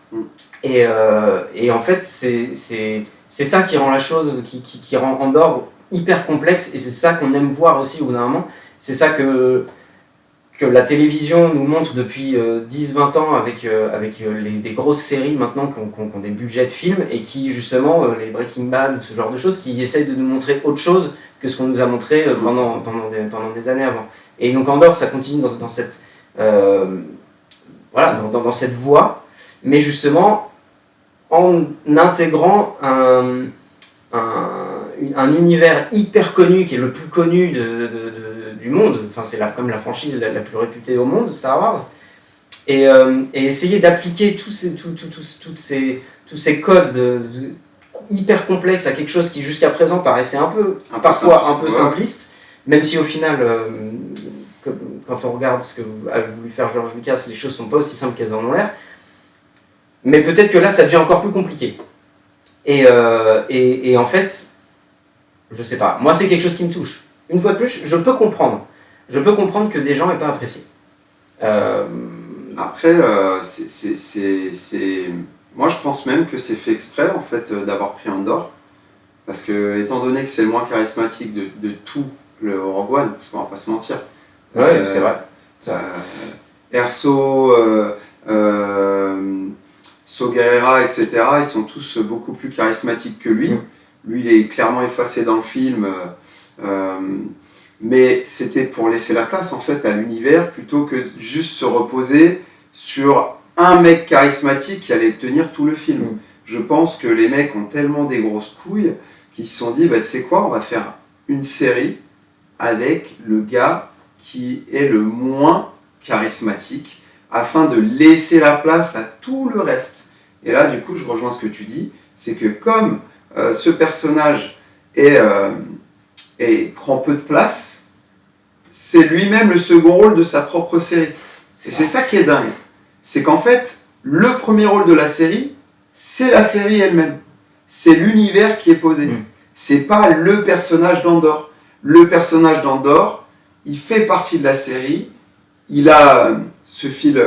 Et en fait, c'est ça qui rend la chose, qui rend Andor hyper complexe, et c'est ça qu'on aime voir aussi au bout d'un moment. C'est ça que la télévision nous montre depuis 10-20 ans avec des grosses séries maintenant qui ont des budgets de films, et qui justement, les Breaking Bad ou ce genre de choses, qui essayent de nous montrer autre chose que ce qu'on nous a montré pendant des années avant. Et donc Andor, ça continue dans cette dans cette voie, mais justement en intégrant un univers hyper connu, qui est le plus connu du monde. Enfin, c'est comme la franchise la plus réputée au monde, Star Wars, et essayer d'appliquer tous ces codes hyper complexes à quelque chose qui jusqu'à présent paraissait parfois un peu simpliste, même si au final, quand on regarde ce que a voulu faire George Lucas, les choses sont pas aussi simples qu'elles en ont l'air. Mais peut-être que là, ça devient encore plus compliqué. Et en fait, je sais pas, moi c'est quelque chose qui me touche. Une fois de plus, je peux comprendre que des gens n'aient pas apprécié. Après, moi je pense même que c'est fait exprès en fait d'avoir pris Andor, parce que étant donné que c'est le moins charismatique de tout le Rogue One, parce qu'on va pas se mentir. Ouais, c'est vrai. Erso, Saw Gerrera, etc., ils sont tous beaucoup plus charismatiques que lui. Lui, il est clairement effacé dans le film, mais c'était pour laisser la place en fait à l'univers, plutôt que juste se reposer sur un mec charismatique qui allait tenir tout le film. Je pense que les mecs ont tellement des grosses couilles qu'ils se sont dit, tu sais quoi, on va faire une série avec le gars qui est le moins charismatique, afin de laisser la place à tout le reste. Et là, du coup, je rejoins ce que tu dis, c'est que comme ce personnage prend peu de place, c'est lui-même le second rôle de sa propre série. C'est ça qui est dingue. C'est qu'en fait, le premier rôle de la série, c'est la série elle-même. C'est l'univers qui est posé. C'est pas le personnage d'Andor. Le personnage d'Andor, il fait partie de la série. Il a ce fil,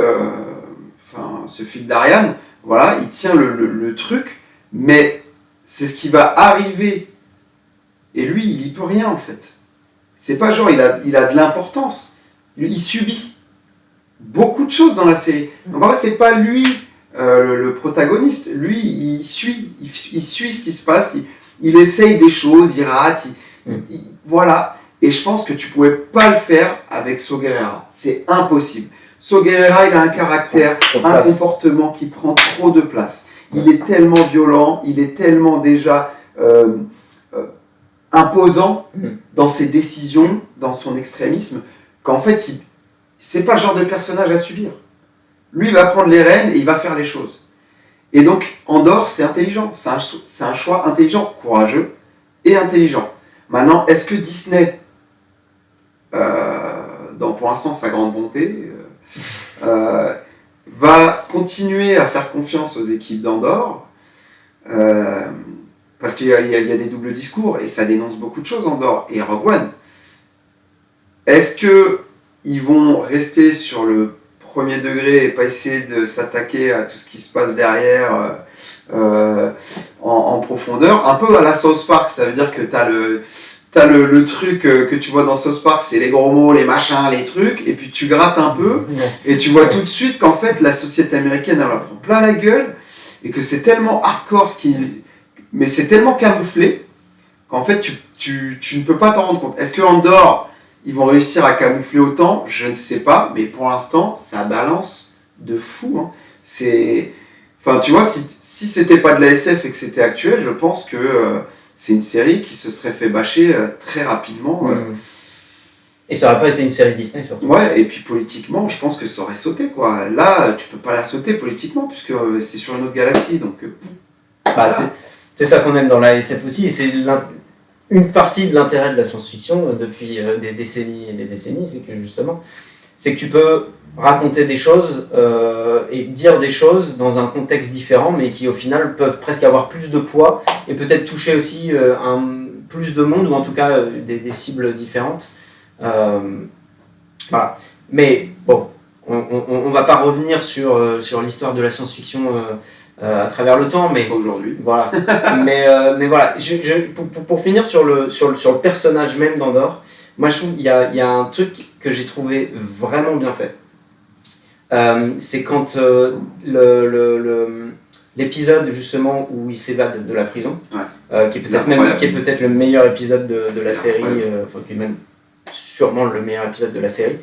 ce fil d'Ariane, voilà, il tient le truc, mais c'est ce qui va arriver. Et lui, il y peut rien en fait. C'est pas genre, il a de l'importance. Il subit beaucoup de choses dans la série. Donc en fait, c'est pas lui le protagoniste. Lui, il suit ce qui se passe. Il essaye des choses, il rate. Voilà. Et je pense que tu pouvais pas le faire avec Saw Gerrera. C'est impossible. Saw Gerrera, il a un caractère, un comportement qui prend trop de place. Il est tellement violent, il est tellement déjà imposant dans ses décisions, dans son extrémisme, qu'en fait, c'est pas le genre de personnage à subir. Lui, il va prendre les rênes et il va faire les choses. Et donc, Andor, c'est intelligent. C'est un choix intelligent, courageux et intelligent. Maintenant, est-ce que Disney, dans pour l'instant sa grande bonté, va continuer à faire confiance aux équipes d'Andor parce qu'il y a des doubles discours et ça dénonce beaucoup de choses Andor et Rogue One. Est-ce qu'ils vont rester sur le premier degré et pas essayer de s'attaquer à tout ce qui se passe derrière en profondeur, un peu à la South Park? Ça veut dire que t'as le truc que tu vois dans South Park, c'est les gros mots, les machins, les trucs, et puis tu grattes un peu, et tu vois tout de suite qu'en fait la société américaine elle en prend plein la gueule, et que c'est tellement hardcore mais c'est tellement camouflé qu'en fait tu ne peux pas t'en rendre compte. Est-ce que Andor, ils vont réussir à camoufler autant? Je ne sais pas, mais pour l'instant ça balance de fou, hein. Enfin tu vois, si c'était pas de la SF et que c'était actuel, je pense que c'est une série qui se serait fait bâcher très rapidement. Et ça aurait pas été une série Disney surtout. Ouais, et puis politiquement, je pense que ça aurait sauté, quoi. Là, tu peux pas la sauter politiquement, puisque c'est sur une autre galaxie, donc... C'est ça qu'on aime dans la SF aussi, et c'est une partie de l'intérêt de la science-fiction depuis des décennies et des décennies, c'est que justement, c'est que tu peux raconter des choses et dire des choses dans un contexte différent, mais qui au final peuvent presque avoir plus de poids et peut-être toucher aussi plus de monde, ou en tout cas des cibles différentes. Voilà. Mais bon, on va pas revenir sur l'histoire de la science-fiction à travers le temps, mais aujourd'hui. Voilà. mais voilà. Pour finir sur le personnage même d'Andor, moi je trouve qu'il y a un truc que j'ai trouvé vraiment bien fait. C'est quand l'épisode justement où il s'évade de la prison, qui est peut-être le meilleur épisode de la série, qui est même sûrement le meilleur épisode de la série.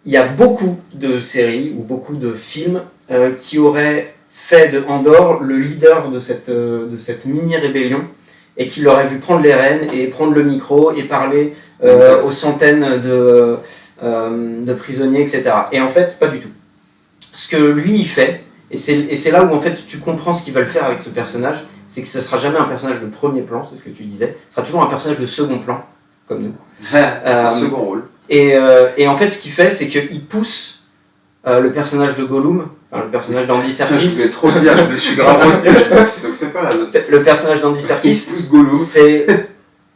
Il y a beaucoup de séries ou beaucoup de films qui auraient fait de Andor le leader de cette mini-rébellion et qui l'aurait vu prendre les rênes et prendre le micro et parler aux centaines de prisonniers, etc. Et en fait, pas du tout. Ce que lui, il fait, et c'est là où en fait tu comprends ce qu'ils veulent faire avec ce personnage, c'est que ce ne sera jamais un personnage de premier plan, c'est ce que tu disais, ce sera toujours un personnage de second plan, comme nous. Un second rôle. Et en fait, ce qu'il fait, c'est qu'il pousse le personnage de Gollum, enfin le personnage d'Andy Serkis. Je voulais trop le dire, je me suis grave. Fais pas la note. Le personnage d'Andy Serkis. Il pousse Gollum. C'est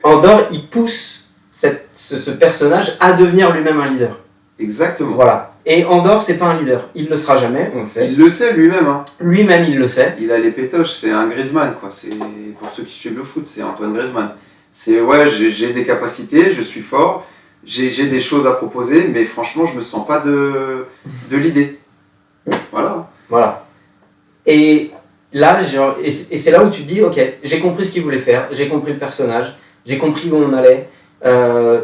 Andor, il pousse ce personnage à devenir lui-même un leader. Exactement. Voilà. Et Andor, c'est pas un leader. Il le sera jamais, on le sait. Il le sait lui-même. Hein. Lui-même, il le sait. Il a les pétoches, c'est un Griezmann, quoi. C'est, pour ceux qui suivent le foot, c'est Antoine Griezmann. C'est, ouais, j'ai des capacités, je suis fort, j'ai des choses à proposer, mais franchement, je me sens pas de l'idée. Voilà. Voilà. Et là, et c'est là où tu te dis, ok, j'ai compris ce qu'il voulait faire, j'ai compris le personnage, j'ai compris où on allait,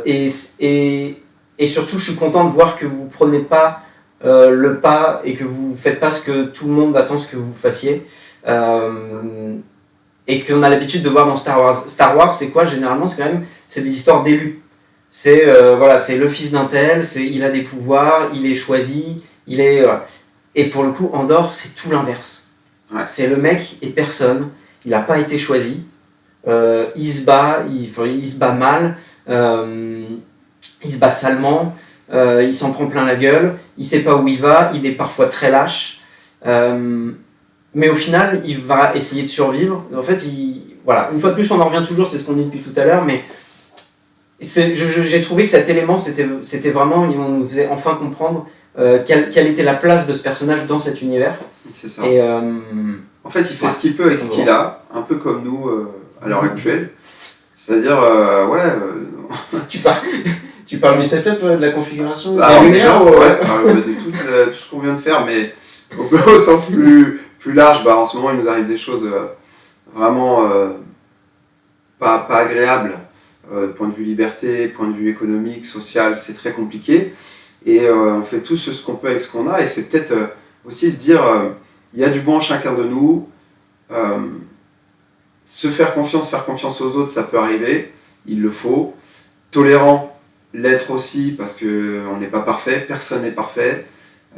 et surtout, je suis content de voir que vous prenez pas le pas et que vous faites pas ce que tout le monde attend ce que vous fassiez. Et qu'on a l'habitude de voir dans Star Wars. Star Wars, c'est quoi généralement? C'est des histoires d'élus. C'est le fils d'un tel, il a des pouvoirs, il est choisi, et pour le coup, Andor, c'est tout l'inverse. Ouais. C'est le mec et personne, il n'a pas été choisi, il se bat, il se bat mal, il se bat salement, il s'en prend plein la gueule, il sait pas où il va, il est parfois très lâche. Mais au final, il va essayer de survivre. En fait, voilà. Une fois de plus, on en revient toujours, c'est ce qu'on dit depuis tout à l'heure, mais J'ai trouvé que cet élément, c'était vraiment, on nous faisait enfin comprendre quelle était la place de ce personnage dans cet univers. C'est ça. Et, en fait, il fait ce qu'il peut avec ce qu'il a, un peu comme nous à l'heure actuelle. C'est-à-dire, Tu parles du setup, de la configuration de tout ce qu'on vient de faire, mais au sens plus large, en ce moment, il nous arrive des choses vraiment pas agréables. Point de vue liberté, point de vue économique, social, c'est très compliqué. Et on fait tous ce qu'on peut avec ce qu'on a. Et c'est peut-être aussi se dire, il y a du bon en chacun de nous. Se faire confiance aux autres, ça peut arriver. Il le faut. Tolérant, l'être aussi, parce qu'on n'est pas parfait. Personne n'est parfait.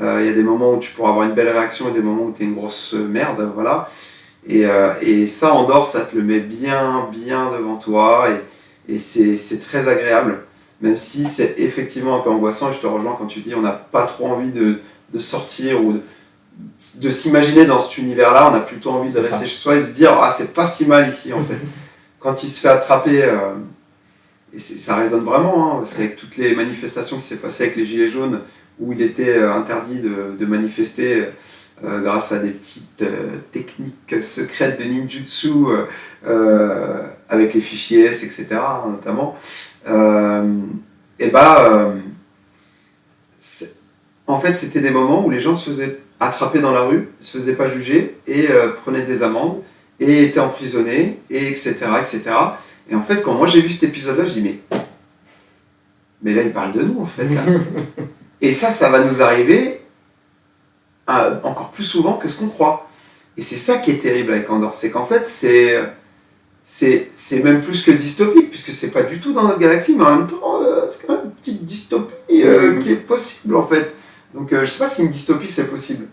Il y a des moments où tu pourras avoir une belle réaction et des moments où tu es une grosse merde. Voilà. Et ça, Andorre, ça te le met bien devant toi. Et c'est très agréable, même si c'est effectivement un peu angoissant. Et je te rejoins quand tu dis on n'a pas trop envie de sortir ou de s'imaginer dans cet univers-là. On a plutôt envie de rester chez soi et se dire c'est pas si mal ici en fait. Quand il se fait attraper, et ça résonne vraiment, parce qu'avec toutes les manifestations qui s'est passées avec les Gilets jaunes, où il était interdit de manifester grâce à des petites techniques secrètes de ninjutsu avec les fichiers S, etc. notamment. En fait, c'était des moments où les gens se faisaient attraper dans la rue, se faisaient pas juger et prenaient des amendes et étaient emprisonnés, et etc., etc. Et en fait, quand moi j'ai vu cet épisode-là, je dis mais là, il parle de nous, en fait. Là. Et ça va nous arriver encore plus souvent que ce qu'on croit. Et c'est ça qui est terrible avec Andorre, c'est qu'en fait, c'est même plus que dystopique, puisque c'est pas du tout dans notre galaxie, mais en même temps, c'est quand même une petite dystopie qui est possible, en fait. Donc, je sais pas si une dystopie, c'est possible.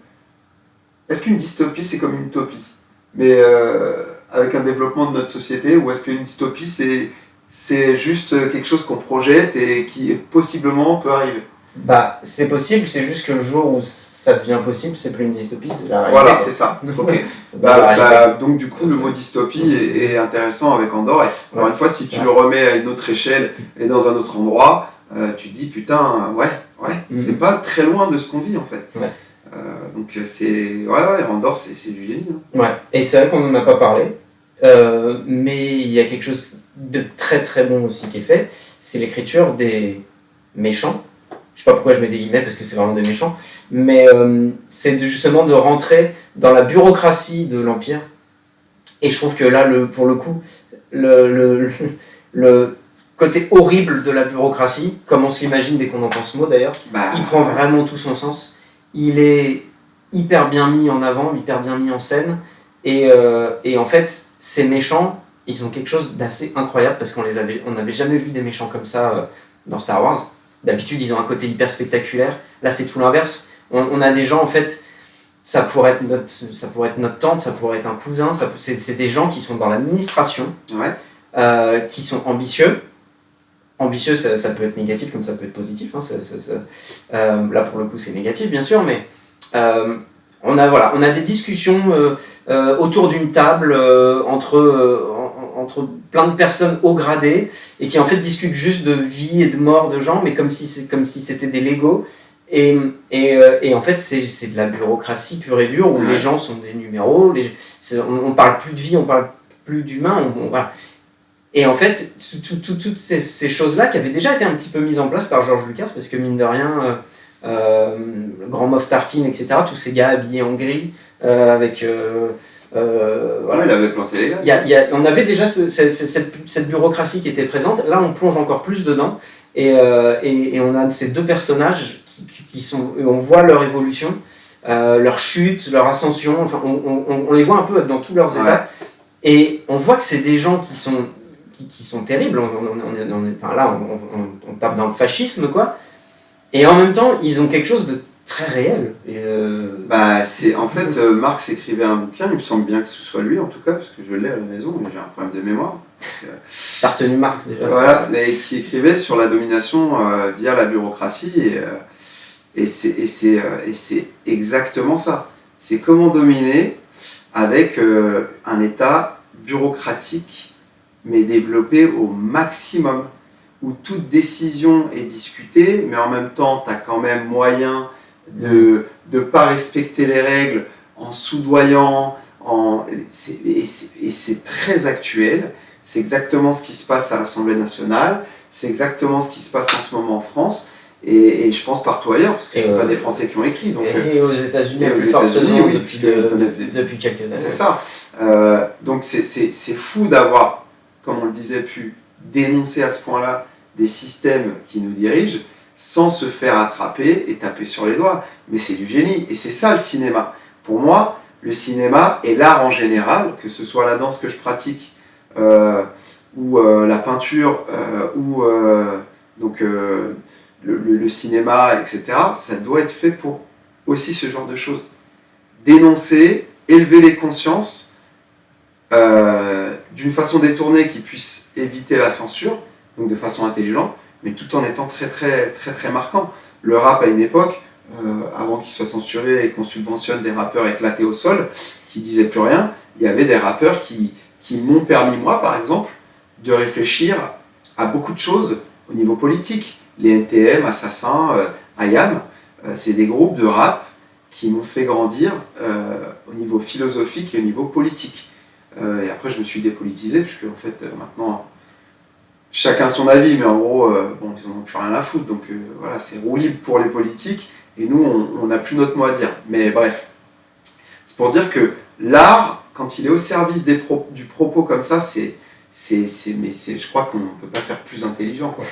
Est-ce qu'une dystopie, c'est comme une utopie, mais avec un développement de notre société, ou est-ce qu'une dystopie, c'est juste quelque chose qu'on projette et qui possiblement peut arriver? C'est possible, c'est juste que le jour où ça devient possible, c'est plus une dystopie, c'est la réalité. Voilà, c'est ça. Okay. Donc du coup, le mot dystopie est intéressant avec Andorre. Et encore une fois, si tu le remets à une autre échelle et dans un autre endroit, tu te dis putain, c'est pas très loin de ce qu'on vit en fait. Ouais. Donc Andorre, c'est du génie. Hein. Ouais. Et c'est vrai qu'on n'en a pas parlé, mais il y a quelque chose de très très bon aussi qui est fait, c'est l'écriture des méchants. Je sais pas pourquoi je mets des guillemets parce que c'est vraiment des méchants, mais c'est justement de rentrer dans la bureaucratie de l'Empire. Et je trouve que là, pour le coup, le côté horrible de la bureaucratie, comme on s'imagine dès qu'on entend ce mot d'ailleurs, il prend vraiment tout son sens. Il est hyper bien mis en avant, hyper bien mis en scène, et en fait, ces méchants, ils ont quelque chose d'assez incroyable parce qu'on n'avait jamais vu des méchants comme ça dans Star Wars. D'habitude, ils ont un côté hyper spectaculaire. Là, c'est tout l'inverse. On a des gens, en fait, ça pourrait être notre tante, ça pourrait être un cousin. C'est des gens qui sont dans l'administration, qui sont ambitieux. Ambitieux, ça peut être négatif comme ça peut être positif. Là, pour le coup, c'est négatif, bien sûr, mais on a des discussions autour d'une table entre plein de personnes haut gradées et qui en fait discutent juste de vie et de mort de gens, mais comme si c'était des Legos. Et en fait, c'est de la bureaucratie pure et dure où les gens sont des numéros. On parle plus de vie, on parle plus d'humain. Voilà. Et en fait, toutes ces choses-là qui avaient déjà été un petit peu mises en place par George Lucas, parce que mine de rien, le grand Moff Tarkin, etc., tous ces gars habillés en gris, avec... voilà. Il avait planté les gars. On avait déjà cette bureaucratie qui était présente. Là, on plonge encore plus dedans. Et on a ces deux personnages qui sont... On voit leur évolution, leur chute, leur ascension. Enfin, on les voit un peu dans tous leurs états. Et on voit que c'est des gens qui sont terribles. On tape dans le fascisme, quoi. Et en même temps, ils ont quelque chose de très réel. En fait, Marx écrivait un bouquin, il me semble bien que ce soit lui en tout cas, parce que je l'ai à la maison, mais j'ai un problème de mémoire. T'as retenu Marx déjà. Voilà, mais qui écrivait sur la domination via la bureaucratie, et c'est exactement ça. C'est comment dominer avec un État bureaucratique, mais développé au maximum. où toute décision est discutée, mais en même temps, tu as quand même moyen de ne pas respecter les règles en soudoyant, et c'est très actuel. C'est exactement ce qui se passe à l'Assemblée nationale, c'est exactement ce qui se passe en ce moment en France, et je pense partout ailleurs, parce que ce pas des Français qui ont écrit. Donc, et aux États-Unis, oui, depuis quelques années. C'est ça. Donc c'est fou d'avoir, comme on le disait, pu dénoncer à ce point-là des systèmes qui nous dirigent sans se faire attraper et taper sur les doigts. Mais c'est du génie, et c'est ça le cinéma. Pour moi, le cinéma et l'art en général, que ce soit la danse que je pratique, ou la peinture, ou le cinéma, etc., ça doit être fait pour aussi ce genre de choses. Dénoncer, élever les consciences d'une façon détournée qui puisse éviter la censure, donc de façon intelligente, mais tout en étant très très très très marquant. Le rap à une époque, avant qu'il soit censuré et qu'on subventionne des rappeurs éclatés au sol, qui disaient plus rien, il y avait des rappeurs qui m'ont permis, moi par exemple, de réfléchir à beaucoup de choses au niveau politique. Les NTM, Assassin, IAM, c'est des groupes de rap qui m'ont fait grandir au niveau philosophique et au niveau politique. Et après, je me suis dépolitisé, puisque en fait, maintenant, chacun son avis, mais en gros, bon, ils n'ont plus rien à foutre. Donc voilà, c'est roue libre pour les politiques, et nous, on n'a plus notre mot à dire. Mais bref, c'est pour dire que l'art, quand il est au service du propos comme ça, je crois qu'on ne peut pas faire plus intelligent, quoi.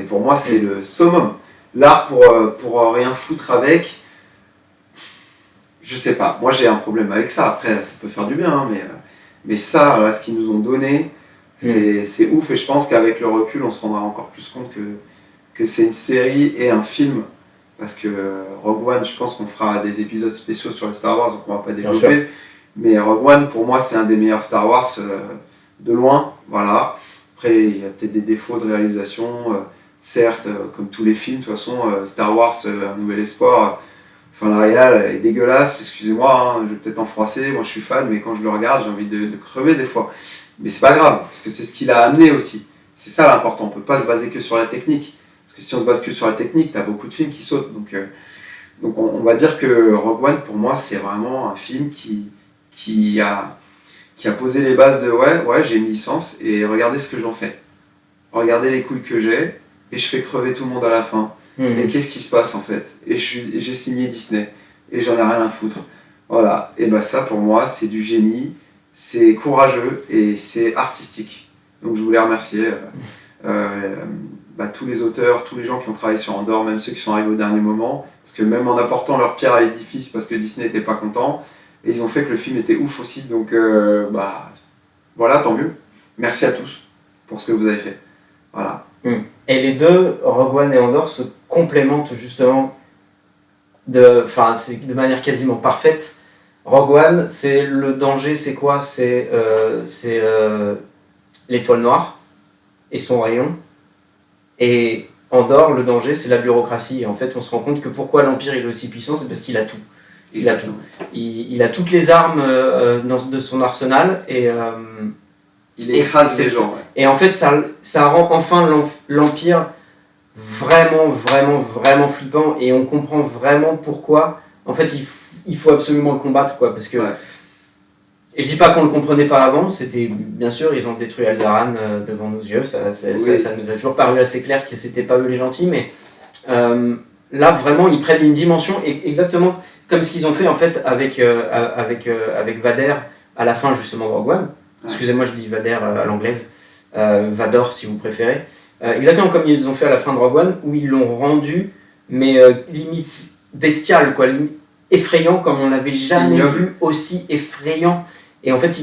Pour moi, c'est le summum. L'art pour rien foutre avec, je sais pas. Moi, j'ai un problème avec ça. Après, ça peut faire du bien, hein, mais ça, là, ce qu'ils nous ont donné, c'est ouf. Et je pense qu'avec le recul, on se rendra encore plus compte que c'est une série et un film. Parce que Rogue One, je pense qu'on fera des épisodes spéciaux sur les Star Wars, donc on va pas développer. Mais Rogue One, pour moi, c'est un des meilleurs Star Wars de loin. Voilà. Après, il y a peut-être des défauts de réalisation. Certes, comme tous les films, de toute façon, Star Wars, Un Nouvel Espoir, la réal, elle est dégueulasse, excusez-moi, hein, je vais peut-être en froisser, moi je suis fan, mais quand je le regarde, j'ai envie de crever des fois. Mais c'est pas grave, parce que c'est ce qu'il a amené aussi. C'est ça l'important, on peut pas se baser que sur la technique. Parce que si on se base que sur la technique, t'as beaucoup de films qui sautent. Donc on va dire que Rogue One, pour moi, c'est vraiment un film qui a posé les bases de ouais, j'ai une licence, et regardez ce que j'en fais. Regardez les couilles que j'ai, et je fais crever tout le monde à la fin. Et qu'est-ce qui se passe en fait? Et j'ai signé Disney, et j'en ai rien à foutre. Voilà, et ça pour moi, c'est du génie, c'est courageux, et c'est artistique. Donc je voulais remercier tous les auteurs, tous les gens qui ont travaillé sur Andor, même ceux qui sont arrivés au dernier moment, parce que même en apportant leur pierre à l'édifice, parce que Disney n'était pas content, et ils ont fait que le film était ouf aussi, donc voilà, tant mieux. Merci à tous pour ce que vous avez fait. Voilà. Et les deux, Rogue One et Andor, se complémentent justement de manière quasiment parfaite. Rogue One, c'est le danger, c'est quoi? C'est l'étoile noire et son rayon. Et Andor, le danger, c'est la bureaucratie. Et en fait, on se rend compte que pourquoi l'Empire est aussi puissant, c'est parce qu'il a tout. Il a tout. Il a toutes les armes de son arsenal, et il écrase les gens. Ouais. Et en fait, ça rend enfin l'Empire vraiment, vraiment, vraiment flippant, et on comprend vraiment pourquoi. En fait, il faut absolument le combattre, quoi, parce que. Ouais. Et je dis pas qu'on le comprenait pas avant, c'était bien sûr, ils ont détruit Alderaan devant nos yeux, ça nous a toujours paru assez clair que c'était pas eux les gentils, mais là vraiment ils prennent une dimension, exactement comme ce qu'ils ont fait en fait avec Vader à la fin justement de Rogue One. Excusez-moi, je dis Vader à l'anglaise, Vador si vous préférez. Exactement comme ils ont fait à la fin de Rogue One, où ils l'ont rendu, mais limite bestial, quoi, limite effrayant, comme on n'avait jamais vu aussi effrayant. Et en fait,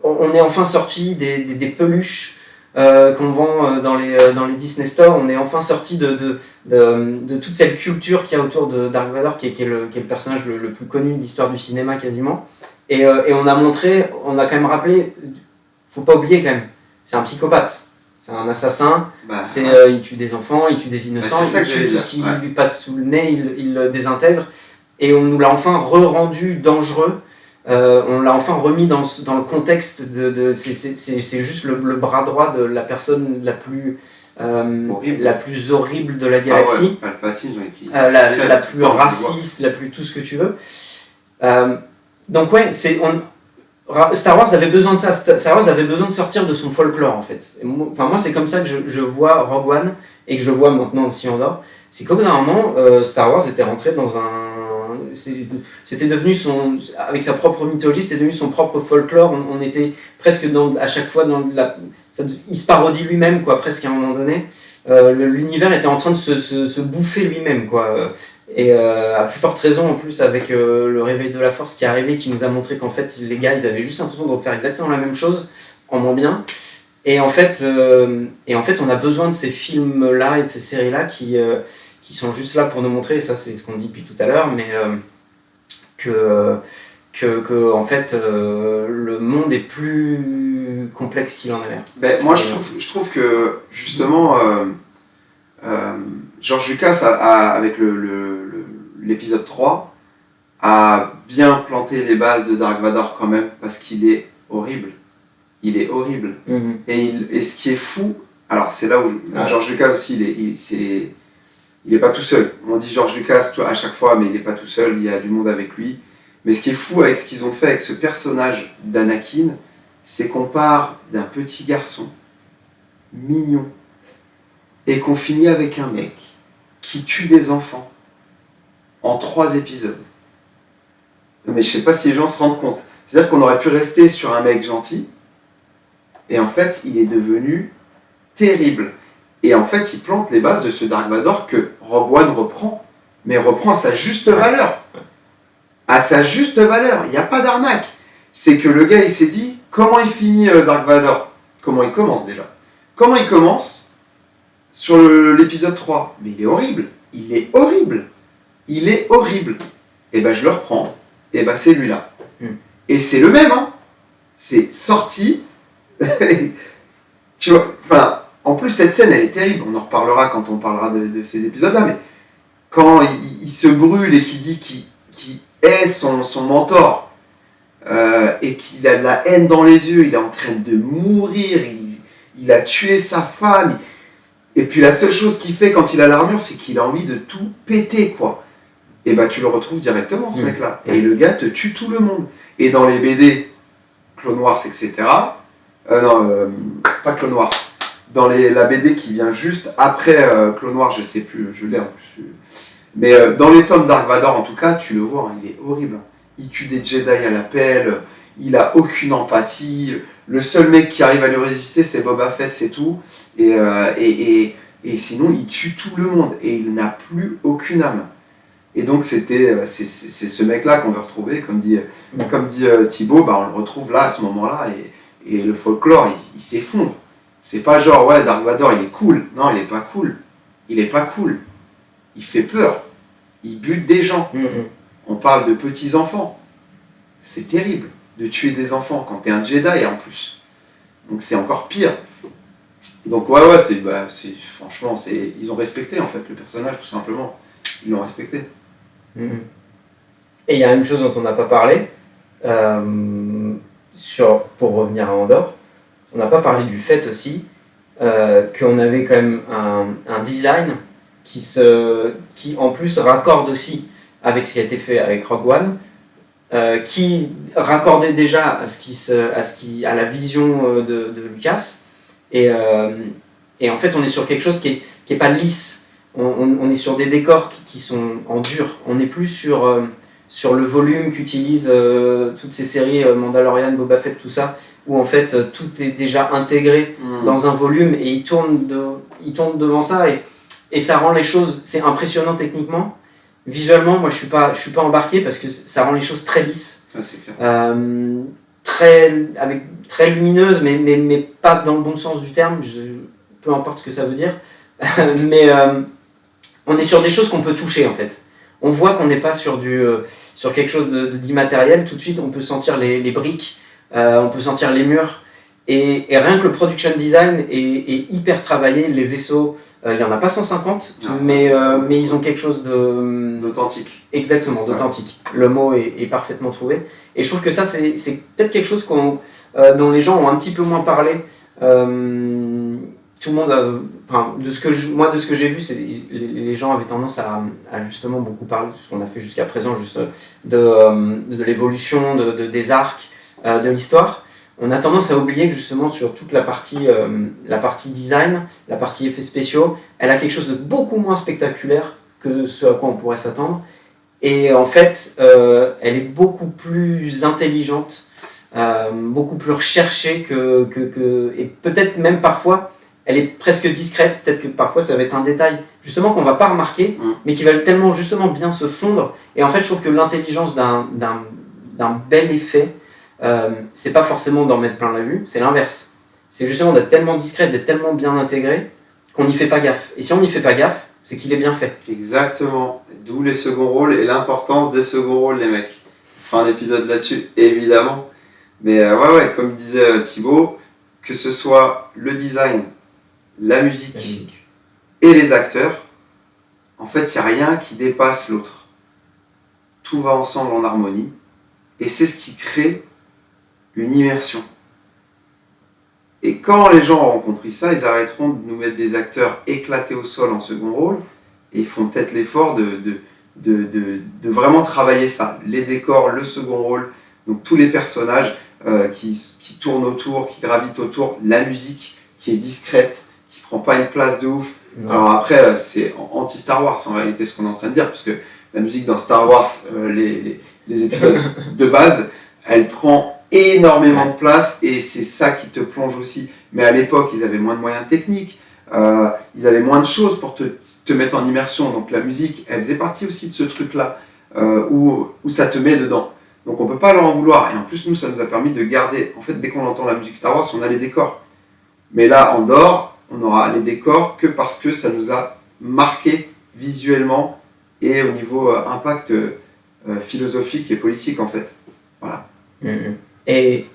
on est enfin sorti des peluches qu'on vend dans les Disney Store. On est enfin sorti de toute cette culture qu'il y a autour de Dark Vador, qui est le personnage le plus connu de l'histoire du cinéma quasiment. Et on a quand même rappelé, faut pas oublier quand même, c'est un psychopathe. C'est un assassin, il tue des enfants, il tue des innocents, il tue tout ce qui lui passe sous le nez, il le désintègre. Et on nous l'a enfin rendu dangereux, on l'a enfin remis dans le contexte c'est juste le bras droit de la personne la plus Horrible. la plus horrible de la galaxie, Palpatine, qui la plus raciste, la plus tout ce que tu veux. Donc ouais, Star Wars avait besoin de ça. Star Wars avait besoin de sortir de son folklore en fait. Moi c'est comme ça que je vois Rogue One et que je vois maintenant aussi Andor. C'est comme d'un moment Star Wars était rentré dans c'était devenu avec sa propre mythologie, c'était devenu son propre folklore. On était presque à chaque fois il se parodie lui-même quoi, presque à un moment donné. L'univers était en train de se bouffer lui-même quoi. Et à plus forte raison en plus avec le réveil de la force qui est arrivé, qui nous a montré qu'en fait les gars ils avaient juste l'impression de refaire exactement la même chose en moins bien. Et en fait on a besoin de ces films là et de ces séries là qui sont juste là pour nous montrer, et ça c'est ce qu'on dit depuis tout à l'heure, mais que en fait le monde est plus complexe qu'il en a l'air. Moi je trouve que justement George Lucas avec l'épisode 3 a bien planté les bases de Dark Vador quand même, parce qu'il est horrible. Il est horrible. Mm-hmm. Et ce qui est fou, alors c'est là où George Lucas aussi, il est pas tout seul. On dit George Lucas à chaque fois, mais il est pas tout seul, il y a du monde avec lui. Mais ce qui est fou avec ce qu'ils ont fait avec ce personnage d'Anakin, c'est qu'on part d'un petit garçon mignon et qu'on finit avec un mec qui tue des enfants en 3 épisodes. Non mais je sais pas si les gens se rendent compte. C'est-à-dire qu'on aurait pu rester sur un mec gentil, et en fait, il est devenu terrible. Et en fait, il plante les bases de ce Dark Vador que Rogue One reprend, mais reprend à sa juste valeur. À sa juste valeur, il n'y a pas d'arnaque. C'est que le gars, il s'est dit, comment il finit Dark Vador ? Comment il commence déjà ? Comment il commence sur l'épisode 3 ? Mais il est horrible. Il est horrible. Il est horrible. Et ben je le reprends. Et ben c'est lui-là. Et c'est le même, hein. C'est sorti. Tu vois, enfin, en plus cette scène elle est terrible. On en reparlera quand on parlera de ces épisodes-là. Mais quand il se brûle et qu'il dit qu'il est son mentor et qu'il a de la haine dans les yeux, il est en train de mourir, il a tué sa femme. Et puis la seule chose qu'il fait quand il a l'armure, c'est qu'il a envie de tout péter, quoi. Et bah tu le retrouves directement, ce mec-là. Et le gars te tue tout le monde. Et dans les BD, Clone Wars, etc. Pas Clone Wars. Dans la BD qui vient juste après Clone Wars, je sais plus, je l'ai en plus. Mais dans les tomes Dark Vador, en tout cas, tu le vois, hein, il est horrible. Il tue des Jedi à la pelle, il a aucune empathie. Le seul mec qui arrive à lui résister, c'est Boba Fett, c'est tout. Et sinon, il tue tout le monde. Et il n'a plus aucune âme. Et donc, c'est ce mec-là qu'on veut retrouver. Comme dit Thibaut, bah, on le retrouve là, à ce moment-là. Et le folklore, il s'effondre. C'est pas genre, ouais, Dark Vador, il est cool. Non, il est pas cool. Il est pas cool. Il fait peur. Il bute des gens. On parle de petits-enfants. C'est terrible de tuer des enfants quand t'es un Jedi en plus. Donc c'est encore pire. Donc ouais, franchement, ils ont respecté en fait le personnage tout simplement. Ils l'ont respecté. Et il y a une chose dont on n'a pas parlé, pour revenir à Andorre, on n'a pas parlé du fait aussi qu'on avait quand même un design qui en plus raccorde aussi avec ce qui a été fait avec Rogue One, qui raccordait déjà à la vision de Lucas, et en fait on est sur quelque chose qui est pas lisse, on est sur des décors qui sont en dur, on n'est plus sur le volume qu'utilisent toutes ces séries Mandalorian, Boba Fett, tout ça, où en fait tout est déjà intégré dans un volume et il tourne devant ça et ça rend les choses, c'est impressionnant techniquement. Visuellement, moi je suis pas embarqué parce que ça rend les choses très lisses, c'est clair. très lumineuse, mais pas dans le bon sens du terme, peu importe ce que ça veut dire. Mais on est sur des choses qu'on peut toucher en fait. On voit qu'on n'est pas sur quelque chose d'immatériel. Tout de suite, on peut sentir les briques, on peut sentir les murs. Et rien que le production design est hyper travaillé. Les vaisseaux, il n'y en a pas 150, mais ils ont quelque chose d'authentique. Exactement, d'authentique. Le mot est parfaitement trouvé. Et je trouve que ça, c'est peut-être quelque chose dont les gens ont un petit peu moins parlé. tout le monde, de ce que j'ai vu, les gens avaient tendance à justement beaucoup parler de ce qu'on a fait jusqu'à présent, juste de l'évolution, des arcs, de l'histoire. On a tendance à oublier que justement sur toute la partie design, la partie effets spéciaux, elle a quelque chose de beaucoup moins spectaculaire que ce à quoi on pourrait s'attendre. Et en fait, elle est beaucoup plus intelligente, beaucoup plus recherchée et peut-être même parfois, elle est presque discrète, peut-être que parfois ça va être un détail justement qu'on va pas remarquer, mais qui va tellement justement bien se fondre. Et en fait, je trouve que l'intelligence d'un bel effet, c'est pas forcément d'en mettre plein la vue, c'est l'inverse. C'est justement d'être tellement discret, d'être tellement bien intégré qu'on n'y fait pas gaffe. Et si on n'y fait pas gaffe, c'est qu'il est bien fait. Exactement. D'où les seconds rôles et l'importance des seconds rôles, les mecs. On fera un épisode là-dessus, évidemment. Mais ouais, comme disait Thibaut, que ce soit le design, la musique et les acteurs, en fait, il n'y a rien qui dépasse l'autre. Tout va ensemble en harmonie. Et c'est ce qui crée une immersion. Et quand les gens auront compris ça, ils arrêteront de nous mettre des acteurs éclatés au sol en second rôle et ils feront peut-être l'effort de vraiment travailler ça. Les décors, le second rôle, donc tous les personnages qui tournent autour, qui gravitent autour, la musique qui est discrète, qui ne prend pas une place de ouf. Non. Alors après, c'est anti-Star Wars en réalité ce qu'on est en train de dire, parce que la musique dans Star Wars, les épisodes de base, elle prend énormément de place et c'est ça qui te plonge aussi. Mais à l'époque, ils avaient moins de moyens techniques, ils avaient moins de choses pour te mettre en immersion. Donc la musique, elle faisait partie aussi de ce truc-là où ça te met dedans. Donc on ne peut pas leur en vouloir. Et en plus, nous, ça nous a permis de garder. En fait, dès qu'on entend la musique Star Wars, on a les décors. Mais là, en dehors, on aura les décors que parce que ça nous a marqué visuellement et au niveau impact philosophique et politique, en fait. Voilà. Et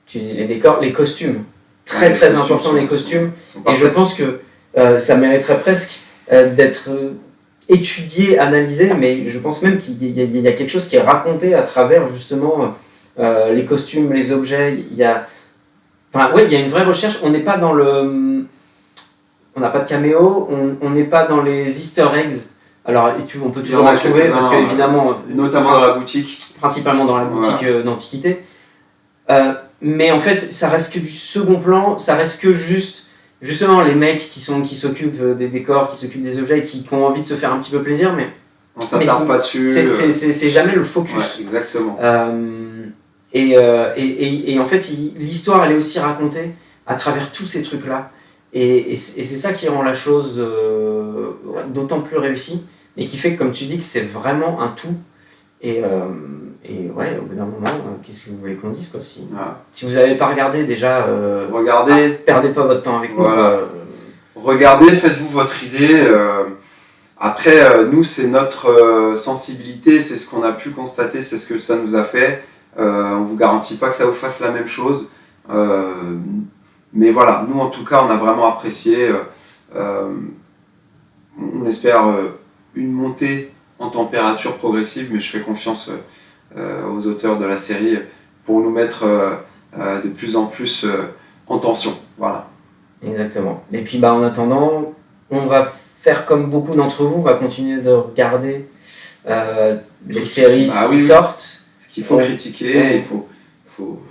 tu dis les décors, les costumes, très importants les costumes, et je pense que ça mériterait presque d'être étudié, analysé, mais je pense même qu'il y a quelque chose qui est raconté à travers justement les costumes, les objets. Il y a une vraie recherche. On n'est pas dans on n'a pas de caméo, on n'est pas dans les Easter eggs. Alors on peut toujours en trouver parce que évidemment, notamment dans la boutique. Principalement dans la boutique d'antiquité. Mais en fait, ça reste que du second plan, ça reste que justement les mecs qui s'occupent des décors, qui s'occupent des objets et qui ont envie de se faire un petit peu plaisir, mais on s'attarde pas dessus. C'est jamais le focus. Ouais, exactement. Et en fait, l'histoire, elle est aussi racontée à travers tous ces trucs-là. Et c'est ça qui rend la chose d'autant plus réussie et qui fait que, comme tu dis, que c'est vraiment un tout. Et ouais, au bout d'un moment, qu'est-ce que vous voulez qu'on dise quoi, si vous n'avez pas regardé déjà, regardez, perdez pas votre temps avec nous. Regardez, faites-vous votre idée. Après, nous, c'est notre sensibilité, c'est ce qu'on a pu constater, c'est ce que ça nous a fait. On ne vous garantit pas que ça vous fasse la même chose. Mais voilà, nous, en tout cas, on a vraiment apprécié. On espère une montée en température progressive, mais je fais confiance aux auteurs de la série pour nous mettre de plus en plus en tension. Voilà. Exactement. Et puis en attendant, on va faire comme beaucoup d'entre vous, on va continuer de regarder les séries qui sortent. Ce qu'il faut critiquer, il faut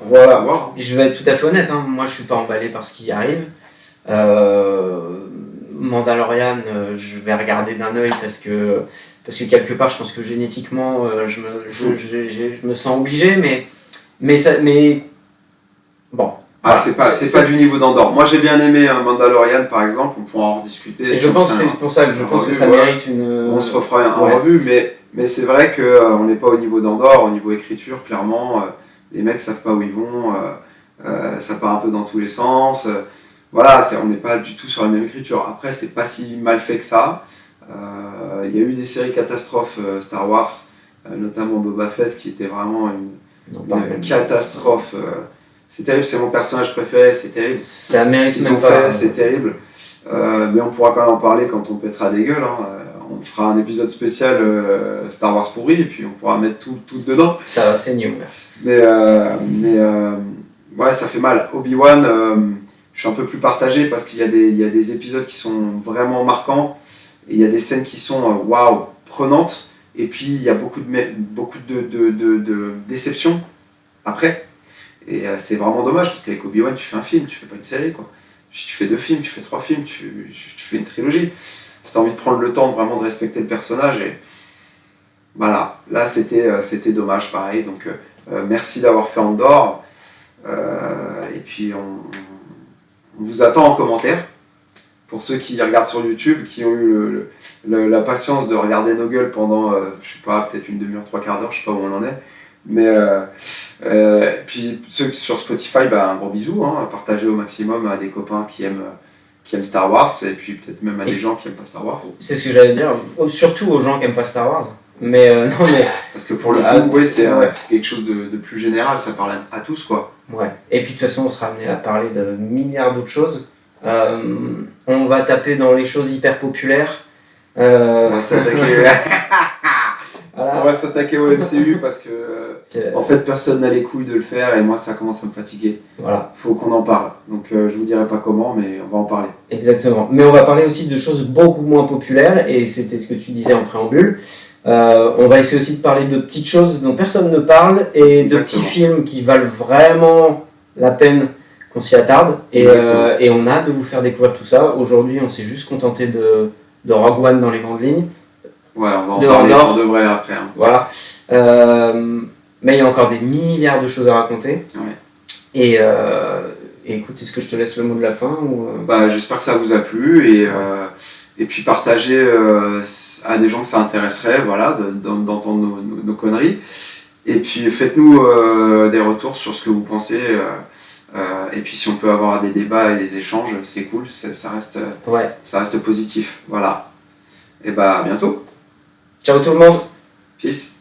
voilà. Voir. Je vais être tout à fait honnête, moi je suis pas emballé par ce qui arrive. Mandalorian, je vais regarder d'un œil parce que quelque part, je pense que génétiquement, je me sens obligé, mais bon. C'est pas du niveau d'Andorre. Moi, j'ai bien aimé Mandalorian, par exemple. On pourra en rediscuter. Et je pense que c'est pour ça que je pense que ça mérite une. On se refera un revue, mais c'est vrai qu'on n'est pas au niveau d'Andorre, au niveau écriture, clairement. Les mecs savent pas où ils vont. Ça part un peu dans tous les sens. Voilà, on n'est pas du tout sur la même écriture. Après, c'est pas si mal fait que ça. Il y a eu des séries catastrophes Star Wars, notamment Boba Fett, qui était vraiment une catastrophe. C'est terrible, c'est mon personnage préféré, c'est terrible. Ça mérite ce qu'ils ont fait, c'est terrible. Mais on pourra quand même en parler quand on pètera des gueules. On fera un épisode spécial Star Wars pourri, et puis on pourra mettre tout dedans. Ça va saigner. Mais ouais, ça fait mal. Obi-Wan, je suis un peu plus partagé parce qu'il y a des épisodes qui sont vraiment marquants et il y a des scènes qui sont waouh, prenantes. Et puis il y a beaucoup de déceptions après. Et c'est vraiment dommage parce qu'avec Obi-Wan, tu fais un film, tu fais pas une série, quoi. Tu fais 2 films, tu fais 3 films, tu fais une trilogie. Si tu as envie de prendre le temps vraiment de respecter le personnage, et voilà, là c'était dommage pareil. Donc merci d'avoir fait Andorre. Et puis on vous attend en commentaire. Pour ceux qui regardent sur YouTube, qui ont eu la patience de regarder nos gueules pendant, je sais pas, peut-être une demi-heure, 3/4 d'heure, je sais pas où on en est. Mais puis ceux sur Spotify, un gros bisou, hein, partagez au maximum à des copains qui aiment Star Wars, et puis peut-être même à des gens qui aiment pas Star Wars. C'est ce que j'allais dire, surtout aux gens qui aiment pas Star Wars. Mais non, mais parce que pour le coup, ouais, c'est quelque chose de plus général, ça parle à tous, quoi. Ouais. Et puis de toute façon, on sera amené à parler de milliards d'autres choses. On va taper dans les choses hyper populaires. On va s'attaquer. Voilà. On va s'attaquer au MCU parce que en fait personne n'a les couilles de le faire et moi ça commence à me fatiguer. Voilà. Faut qu'on en parle. Donc je vous dirai pas comment, mais on va en parler. Exactement. Mais on va parler aussi de choses beaucoup moins populaires et c'était ce que tu disais en préambule. On va essayer aussi de parler de petites choses dont personne ne parle et de petits films qui valent vraiment la peine qu'on s'y attarde. Et on a hâte de vous faire découvrir tout ça. Aujourd'hui, on s'est juste contenté de Rogue One dans les grandes lignes. Ouais, on va en parler pour de vrai après. Hein. Voilà. Mais il y a encore des milliards de choses à raconter. Ouais. Et écoute, est-ce que je te laisse le mot de la fin ou... J'espère que ça vous a plu et puis partagez à des gens que ça intéresserait, voilà, d'entendre nos conneries. Et puis faites-nous des retours sur ce que vous pensez. Et puis si on peut avoir des débats et des échanges, c'est cool, ça reste positif. Voilà. Et à bientôt. Ciao tout le monde. Peace.